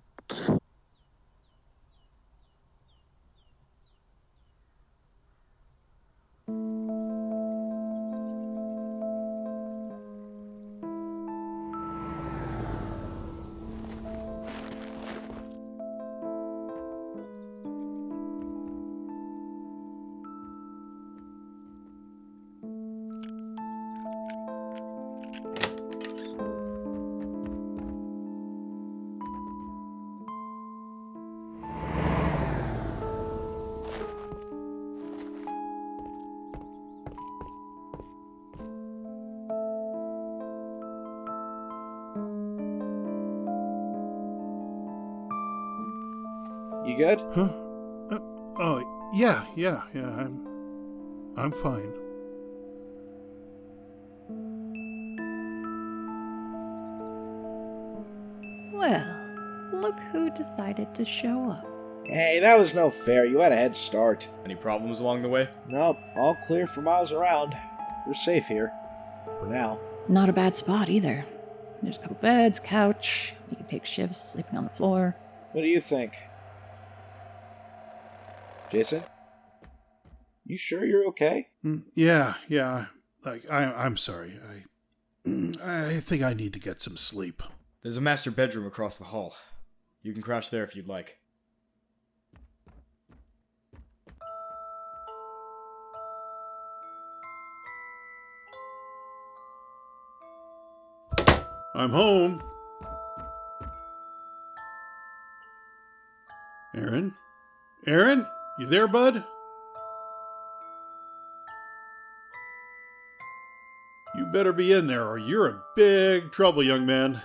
You good? Huh? Oh, yeah. I'm fine. Well, look who decided to show up. Hey, that was no fair. You had a head start. Any problems along the way? Nope, all clear for miles around. We're safe here. For now. Not a bad spot either. There's a couple beds, couch. You can take shifts sleeping on the floor. What do you think? Jason? You sure you're okay? Yeah. Like, I'm sorry. I think I need to get some sleep. There's a master bedroom across the hall. You can crash there if you'd like. I'm home. Aaron? Aaron? You there, bud? You better be in there or you're in big trouble, young man.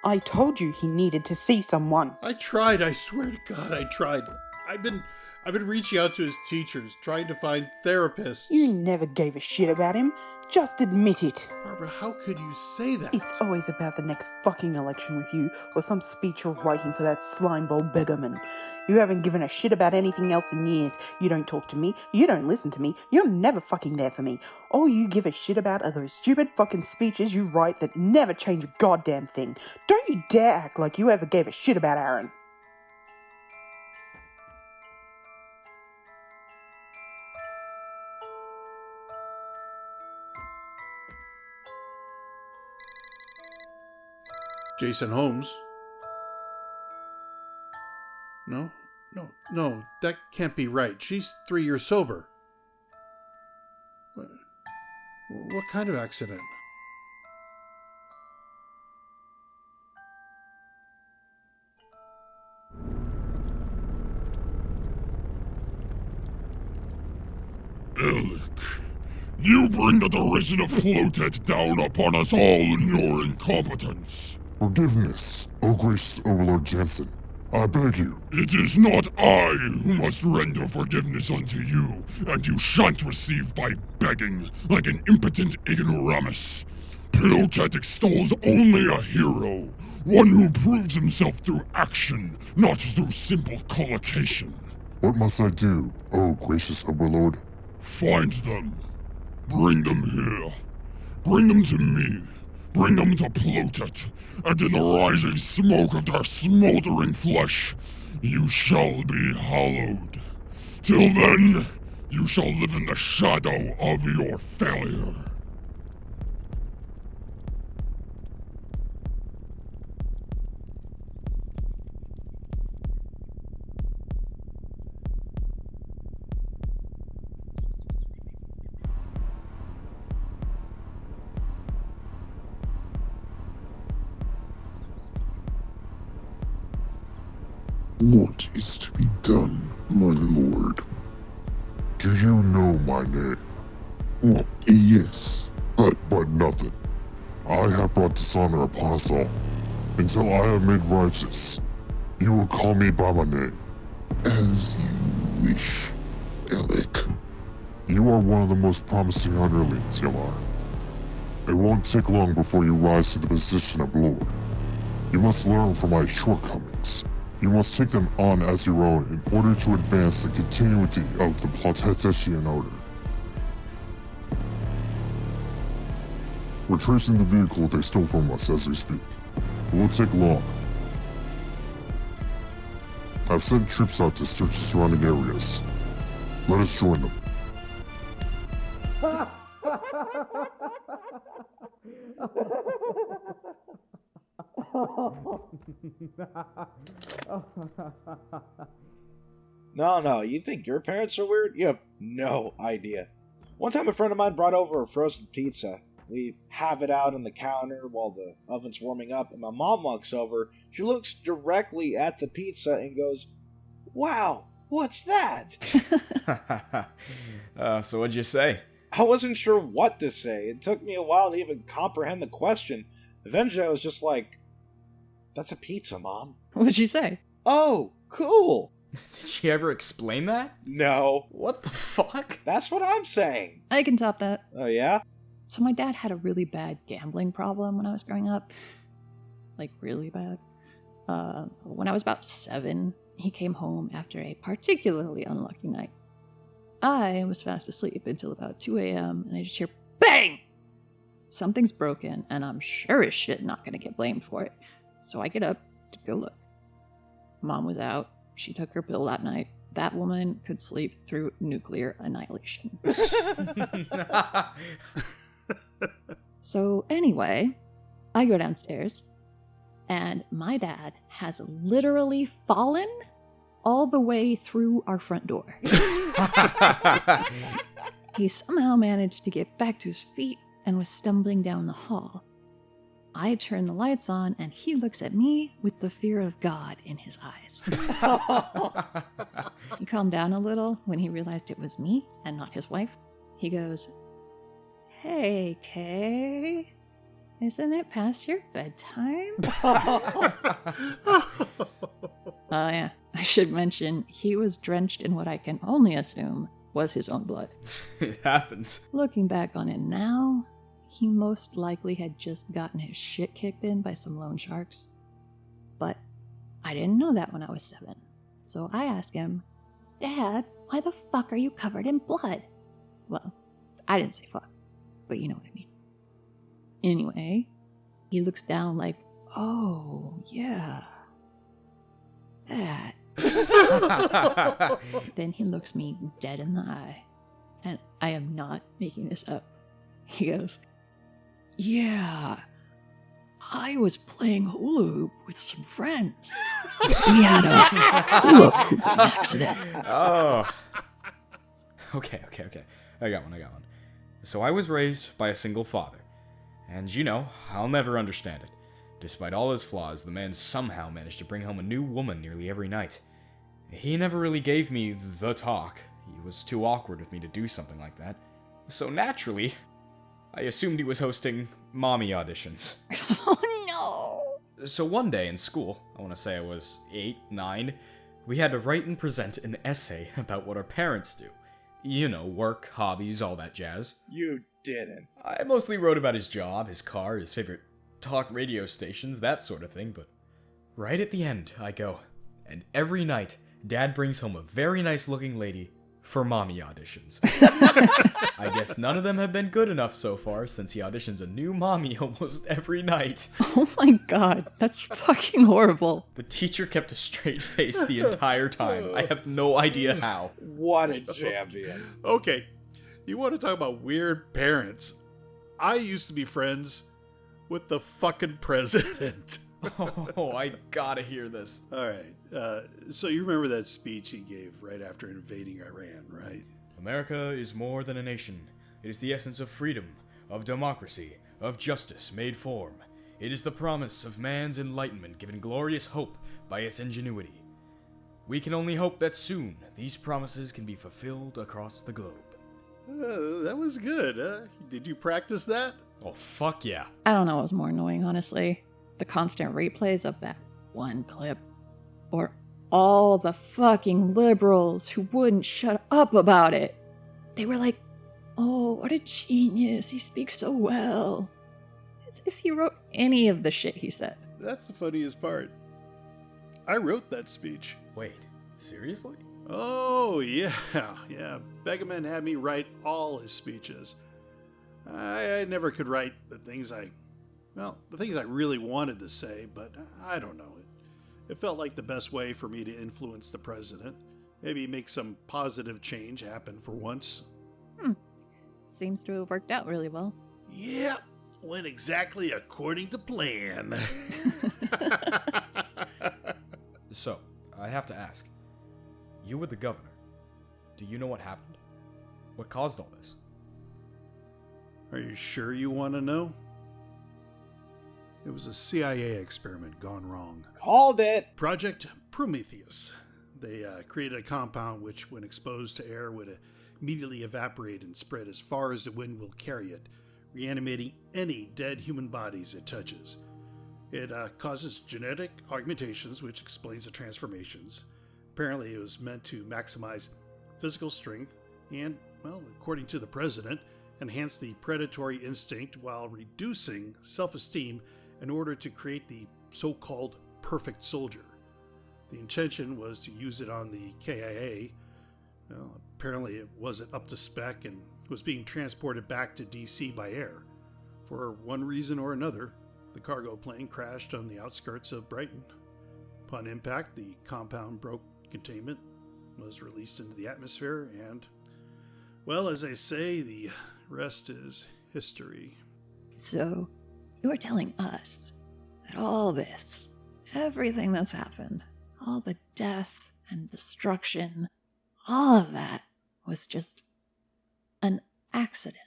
I told you he needed to see someone. I tried, I swear to God, I tried. I've been reaching out to his teachers, trying to find therapists. You never gave a shit about him. Just admit it. Barbara, how could you say that? It's always about the next fucking election with you, or some speech you're writing for that slimeball beggarman. You haven't given a shit about anything else in years. You don't talk to me. You don't listen to me. You're never fucking there for me. All you give a shit about are those stupid fucking speeches you write that never change a goddamn thing. Don't you dare act like you ever gave a shit about Aaron. Jason Holmes? No, that can't be right. She's 3 years sober. What kind of accident? Alec, you bring the derision of Blotted down upon us all in your incompetence. Forgiveness, O Grace Overlord Jensen. I beg you. It is not I who must render forgiveness unto you, and you shan't receive by begging like an impotent ignoramus. Plotet extols only a hero, one who proves himself through action, not through simple collocation. What must I do, oh gracious overlord? Find them. Bring them here. Bring them to me. Bring them to Plotet, and in the rising smoke of their smoldering flesh, you shall be hallowed. Till then, you shall live in the shadow of your failure. What is to be done, my lord? Do you know my name? Well, yes, but nothing. I have brought dishonor upon us all. Until I am made righteous, you will call me by my name. As you wish, Alec. You are one of the most promising underlings, Yamar. It won't take long before you rise to the position of lord. You must learn from my shortcomings. You must take them on as your own in order to advance the continuity of the Plotettian order. We're tracing the vehicle they stole from us as we speak. It won't take long. I've sent troops out to search the surrounding areas. Let us join them. No, you think your parents are weird? You have no idea. One time a friend of mine brought over a frozen pizza. We have it out on the counter while the oven's warming up, and my mom walks over. She looks directly at the pizza and goes, "Wow, what's that?" So what'd you say? I wasn't sure what to say. It took me a while to even comprehend the question. Eventually I was just like, "That's a pizza, Mom." What'd she say? "Oh, cool." Did she ever explain that? No. What the fuck? That's what I'm saying. I can top that. Oh, yeah? So my dad had a really bad gambling problem when I was growing up. Like, really bad. When I was about 7, he came home after a particularly unlucky night. I was fast asleep until about 2 a.m. and I just hear BANG! Something's broken, and I'm sure as shit not gonna get blamed for it. So I get up to go look. Mom was out. She took her pill that night. That woman could sleep through nuclear annihilation. So anyway, I go downstairs, and my dad has literally fallen all the way through our front door. He somehow managed to get back to his feet and was stumbling down the hall. I turn the lights on, and he looks at me with the fear of God in his eyes. He calmed down a little when he realized it was me and not his wife. He goes, "Hey, Kay, isn't it past your bedtime?" Yeah, I should mention, he was drenched in what I can only assume was his own blood. It happens. Looking back on it now, he most likely had just gotten his shit kicked in by some loan sharks. But I didn't know that when I was 7. So I asked him, "Dad, why the fuck are you covered in blood?" Well, I didn't say fuck, but you know what I mean. Anyway, he looks down like, "Oh, yeah. That." Then he looks me dead in the eye, and I am not making this up. He goes, "Yeah, I was playing hula hoop with some friends. We had a hula hoop accident." Oh. Okay. I got one. So I was raised by a single father. And you know, I'll never understand it. Despite all his flaws, the man somehow managed to bring home a new woman nearly every night. He never really gave me the talk. He was too awkward with me to do something like that. So naturally, I assumed he was hosting mommy auditions. Oh no! So one day in school, I want to say I was 8, 9, we had to write and present an essay about what our parents do. You know, work, hobbies, all that jazz. You didn't. I mostly wrote about his job, his car, his favorite talk radio stations, that sort of thing, but right at the end, I go, and every night, Dad brings home a very nice-looking lady for mommy auditions. I guess none of them have been good enough so far, since he auditions a new mommy almost every night. Oh my god, that's fucking horrible. The teacher kept a straight face the entire time. I have no idea how. What a champion. Okay, you want to talk about weird parents? I used to be friends with the fucking president. Oh, I gotta hear this. Alright, so you remember that speech he gave right after invading Iran, right? America is more than a nation. It is the essence of freedom, of democracy, of justice made form. It is the promise of man's enlightenment given glorious hope by its ingenuity. We can only hope that soon these promises can be fulfilled across the globe. That was good. Did you practice that? Oh, fuck yeah. I don't know what was more annoying, honestly. The constant replays of that one clip. Or all the fucking liberals who wouldn't shut up about it. They were like, oh, what a genius, he speaks so well. As if he wrote any of the shit he said. That's the funniest part. I wrote that speech. Wait, seriously? Oh, yeah. Begaman had me write all his speeches. I never could write the things I really wanted to say, but I don't know. It felt like the best way for me to influence the president. Maybe make some positive change happen for once. Seems to have worked out really well. Yeah, went exactly according to plan. So, I have to ask. You were the governor. Do you know what happened? What caused all this? Are you sure you want to know? It was a CIA experiment gone wrong. Called it! Project Prometheus. They created a compound which, when exposed to air, would immediately evaporate and spread as far as the wind will carry it, reanimating any dead human bodies it touches. It causes genetic augmentations, which explains the transformations. Apparently, it was meant to maximize physical strength and, well, according to the president, enhance the predatory instinct while reducing self-esteem in order to create the so-called perfect soldier. The intention was to use it on the KIA. Well, apparently it wasn't up to spec and was being transported back to DC by air. For one reason or another, the cargo plane crashed on the outskirts of Brighton. Upon impact, the compound broke containment, was released into the atmosphere, and, well, as they say, the rest is history. So, you're telling us that all this, everything that's happened, all the death and destruction, all of that was just an accident.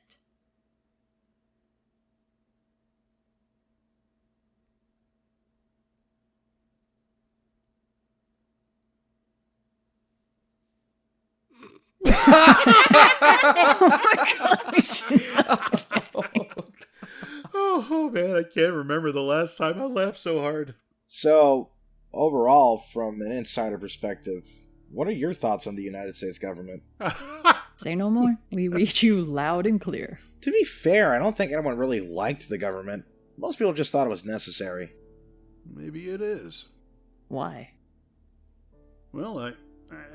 Oh man, I can't remember the last time I laughed so hard. So, overall, from an insider perspective, what are your thoughts on the United States government? Say no more. We read you loud and clear. To be fair, I don't think anyone really liked the government. Most people just thought it was necessary. Maybe it is. Why? Well,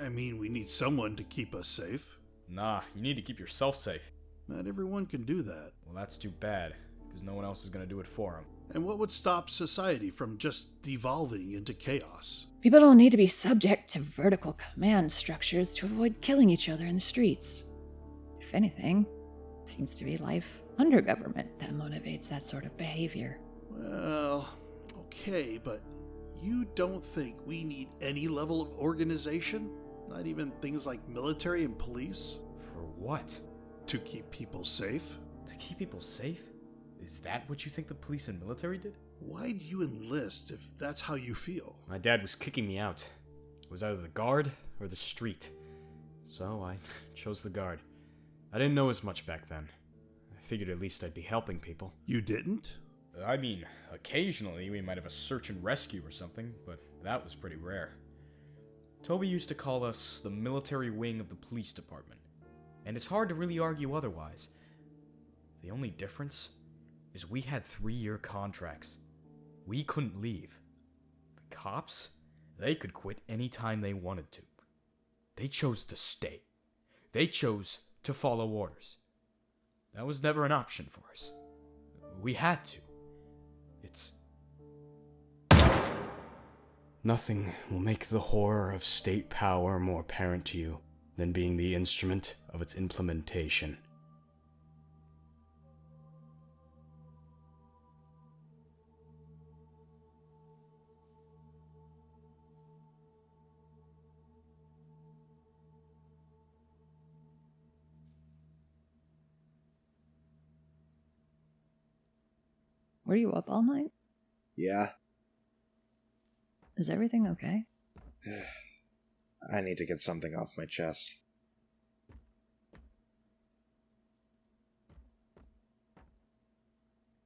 I mean, we need someone to keep us safe. Nah, you need to keep yourself safe. Not everyone can do that. Well, that's too bad, because no one else is going to do it for them. And what would stop society from just devolving into chaos? People don't need to be subject to vertical command structures to avoid killing each other in the streets. If anything, it seems to be life under government that motivates that sort of behavior. Well, okay, but you don't think we need any level of organization? Not even things like military and police? For what? To keep people safe. To keep people safe? Is that what you think the police and military did? Why'd you enlist if that's how you feel? My dad was kicking me out. It was either the guard or the street. So I chose the guard. I didn't know as much back then. I figured at least I'd be helping people. You didn't? I mean, occasionally we might have a search and rescue or something, but that was pretty rare. Toby used to call us the military wing of the police department, and it's hard to really argue otherwise. The only difference is we had 3-year contracts. We couldn't leave. The cops, they could quit anytime they wanted to. They chose to stay. They chose to follow orders. That was never an option for us. We had to. It's... Nothing will make the horror of state power more apparent to you than being the instrument of its implementation. Were you up all night? Yeah. Is everything okay? I need to get something off my chest.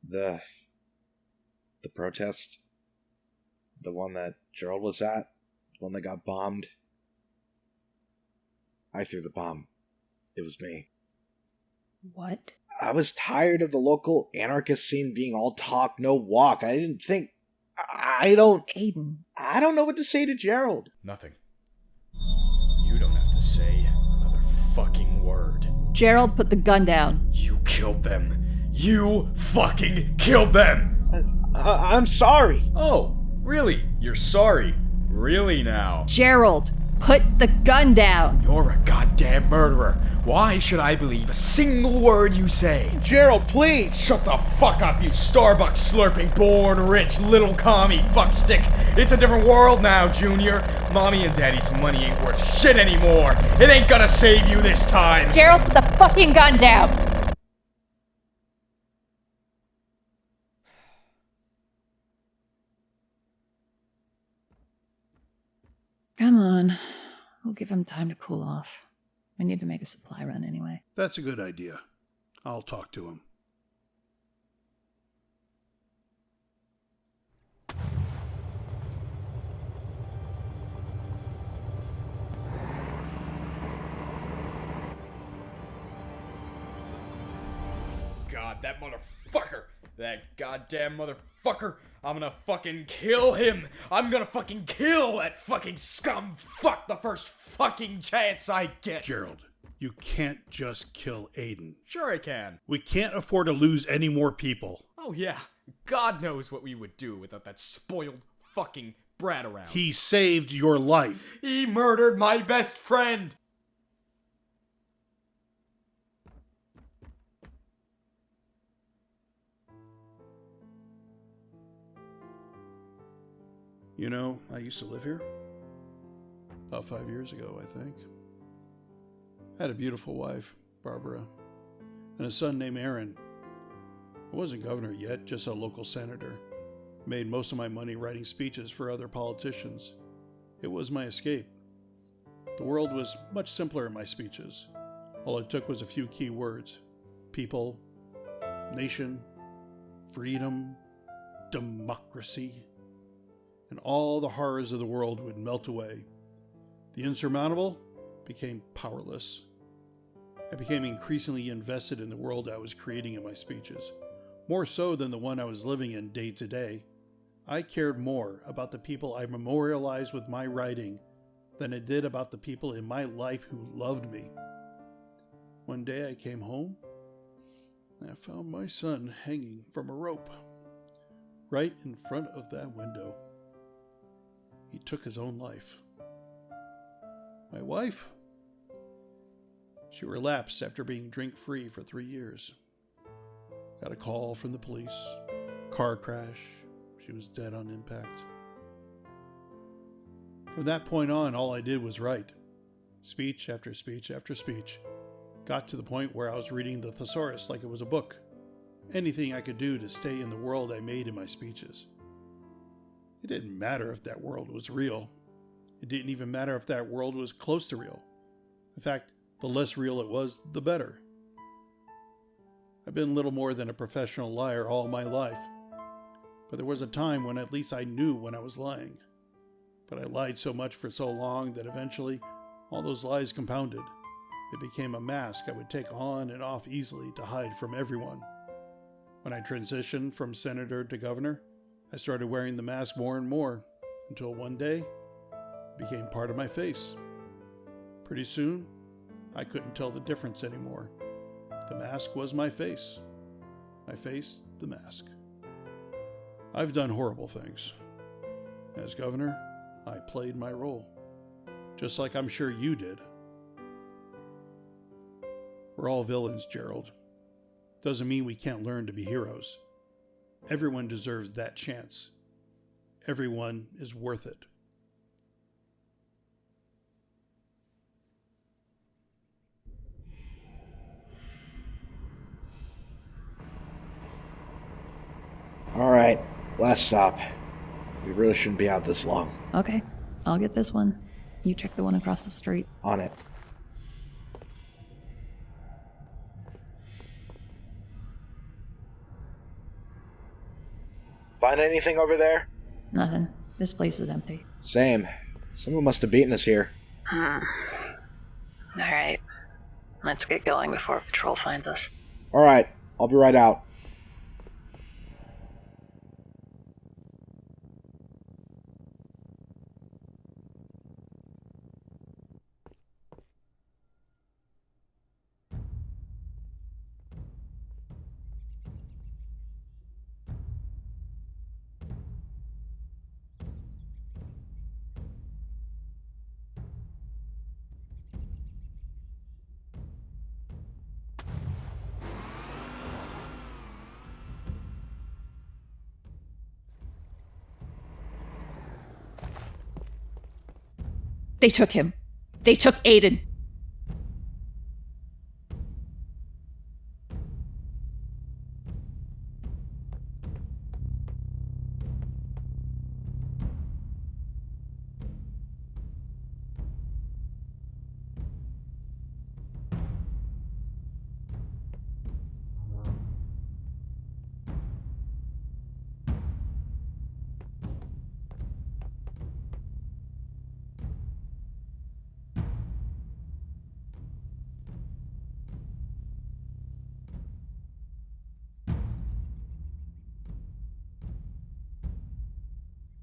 The protest? The one that Gerald was at? The one that got bombed? I threw the bomb. It was me. What? I was tired of the local anarchist scene being all talk, no walk. I didn't think... Aiden. I don't know what to say to Gerald. Nothing. You don't have to say another fucking word. Gerald, put the gun down. You killed them. You fucking killed them! I'm sorry. Oh, really? You're sorry? Really now? Gerald, put the gun down. You're a goddamn murderer. Why should I believe a single word you say? Gerald, please! Shut the fuck up, you Starbucks slurping, born rich little commie fuckstick. It's a different world now, Junior. Mommy and Daddy's money ain't worth shit anymore. It ain't gonna save you this time. Gerald, put the fucking gun down. Come on. We'll give him time to cool off. We need to make a supply run anyway. That's a good idea. I'll talk to him. God, that motherfucker! That goddamn motherfucker! I'm gonna fucking kill him! I'm gonna fucking kill that fucking scum fuck the first fucking chance I get! Gerald, you can't just kill Aiden. Sure I can. We can't afford to lose any more people. Oh yeah, God knows what we would do without that spoiled fucking brat around. He saved your life. He murdered my best friend! You know, I used to live here. About 5 years ago, I think. I had a beautiful wife, Barbara, and a son named Aaron. I wasn't governor yet, just a local senator. Made most of my money writing speeches for other politicians. It was my escape. The world was much simpler in my speeches. All it took was a few key words. People, nation, freedom, democracy. And all the horrors of the world would melt away. The insurmountable became powerless. I became increasingly invested in the world I was creating in my speeches, more so than the one I was living in day to day. I cared more about the people I memorialized with my writing than I did about the people in my life who loved me. One day I came home and I found my son hanging from a rope right in front of that window. He took his own life. My wife? She relapsed after being drink-free for 3 years. Got a call from the police. Car crash. She was dead on impact. From that point on, all I did was write. Speech after speech after speech. Got to the point where I was reading the thesaurus like it was a book. Anything I could do to stay in the world I made in my speeches. It didn't matter if that world was real. It didn't even matter if that world was close to real. In fact, the less real it was, the better. I've been little more than a professional liar all my life. But there was a time when at least I knew when I was lying. But I lied so much for so long that eventually all those lies compounded. It became a mask I would take on and off easily to hide from everyone. When I transitioned from senator to governor, I started wearing the mask more and more, until one day, it became part of my face. Pretty soon, I couldn't tell the difference anymore. The mask was my face. My face, the mask. I've done horrible things. As governor, I played my role. Just like I'm sure you did. We're all villains, Gerald. Doesn't mean we can't learn to be heroes. Everyone deserves that chance. Everyone is worth it. Alright, last stop. We really shouldn't be out this long. Okay, I'll get this one. You check the one across the street. On it. Find anything over there? Nothing. This place is empty. Same. Someone must have beaten us here. Alright. Let's get going before patrol finds us. Alright, I'll be right out. They took him. They took Aiden.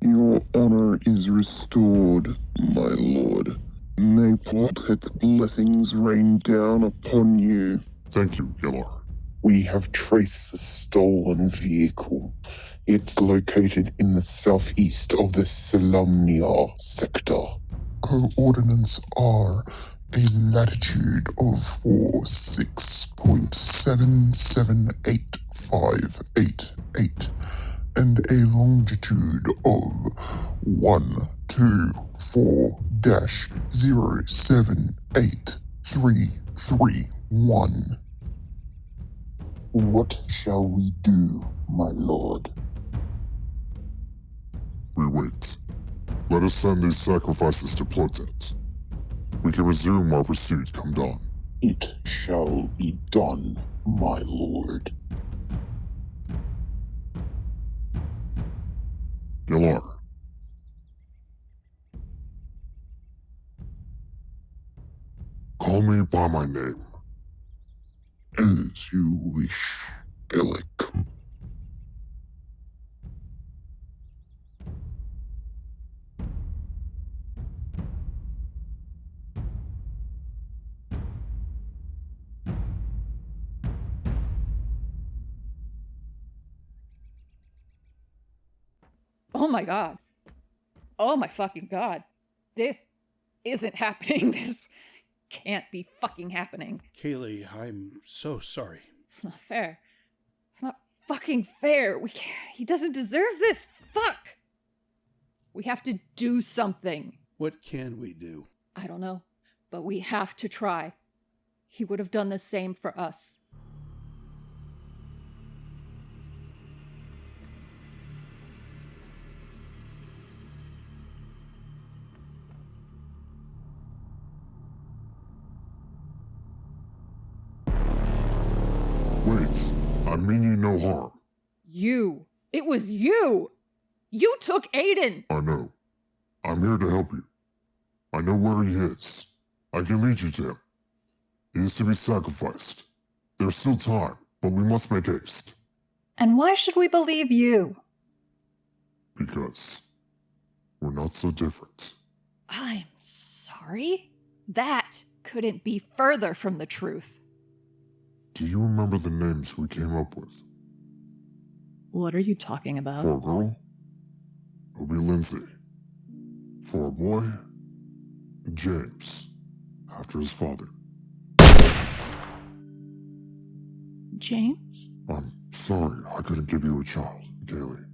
Your honor is restored, my lord. May Blotted's blessings rain down upon you. Thank you, Yellar. We have traced the stolen vehicle. It's located in the southeast of the Salamnia sector. Coordinates are a latitude of 46.778588 and a longitude of 124-078-331. What shall we do, my lord? We wait. Let us send these sacrifices to Blotted. We can resume our pursuit come dawn. It shall be done, my lord. Yellar. Call me by my name. As you wish, Alec. Oh my god. Oh my fucking god. This isn't happening. This can't be fucking happening. Kaylee, I'm so sorry. It's not fair. It's not fucking fair. We can't, he doesn't deserve this. Fuck. We have to do something. What can we do? I don't know, but we have to try. He would have done the same for us. Wait, I mean you no harm. You. It was you. You took Aiden. I know. I'm here to help you. I know where he is. I can lead you to him. He is to be sacrificed. There's still time, but we must make haste. And why should we believe you? Because we're not so different. I'm sorry? That couldn't be further from the truth. Do you remember the names we came up with? What are you talking about? For a girl, it'll be Lindsay. For a boy, James, after his father. James? I'm sorry I couldn't give you a child, Kaylee.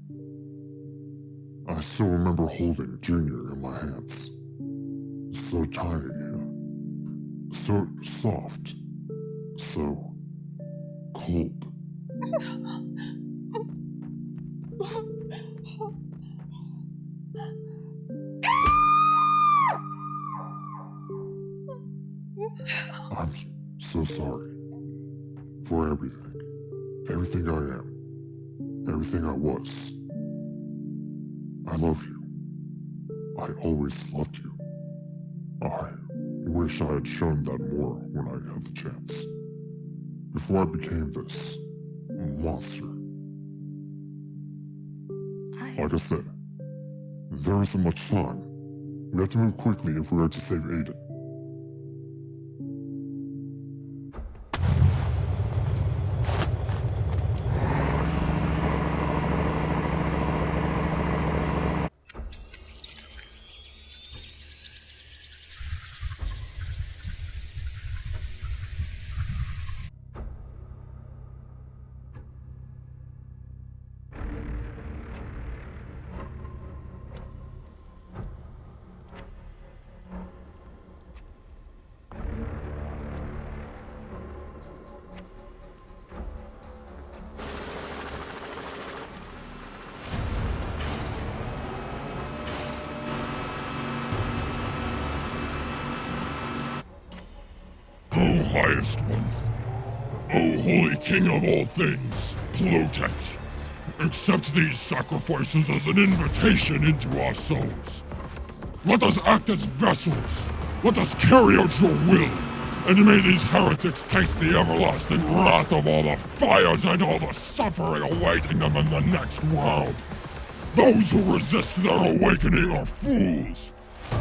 I still remember holding Junior in my hands. So tiny, so soft, so cold. I'm so sorry for everything. Everything I am. Everything I was. I love you. I always loved you. I wish I had shown that more when I had the chance. Before I became this monster. Like I said, there isn't much time. We have to move quickly if we are to save Aiden. O highest one, O holy king of all things, Blotted, accept these sacrifices as an invitation into our souls. Let us act as vessels. Let us carry out your will. And may these heretics taste the everlasting wrath of all the fires and all the suffering awaiting them in the next world. Those who resist their awakening are fools.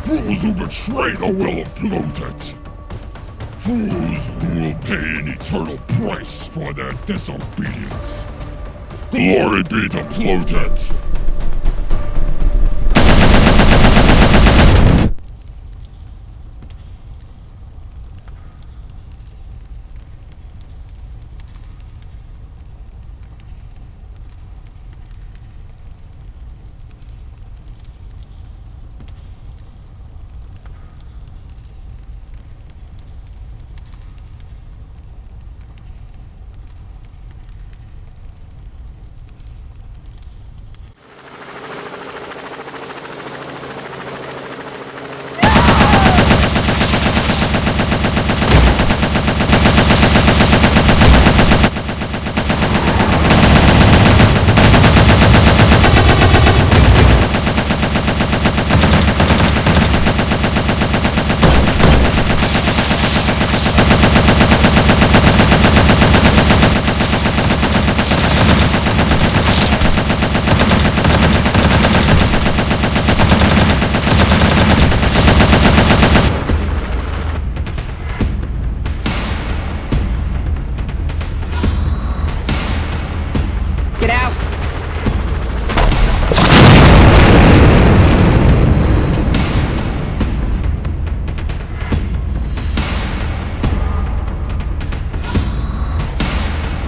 Fools who betray the will of Blotted. Fools who will pay an eternal price for their disobedience. Glory be to Blotted! Get out!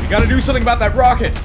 We gotta do something about that rocket!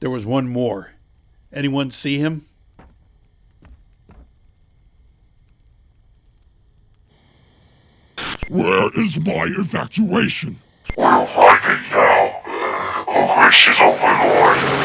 There was one more. Anyone see him? Where is my evacuation? We're arriving now. A wish is overlord.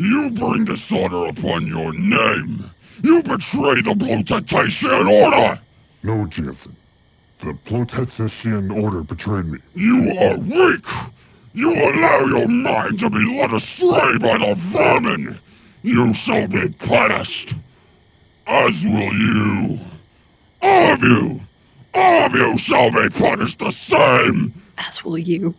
You bring dishonor upon your name! You betray the Blotted order! No, Jansen. The Blotted order betrayed me. You are weak! You allow your mind to be led astray by the vermin! You shall be punished! As will you! All of you! All of you shall be punished the same! As will you.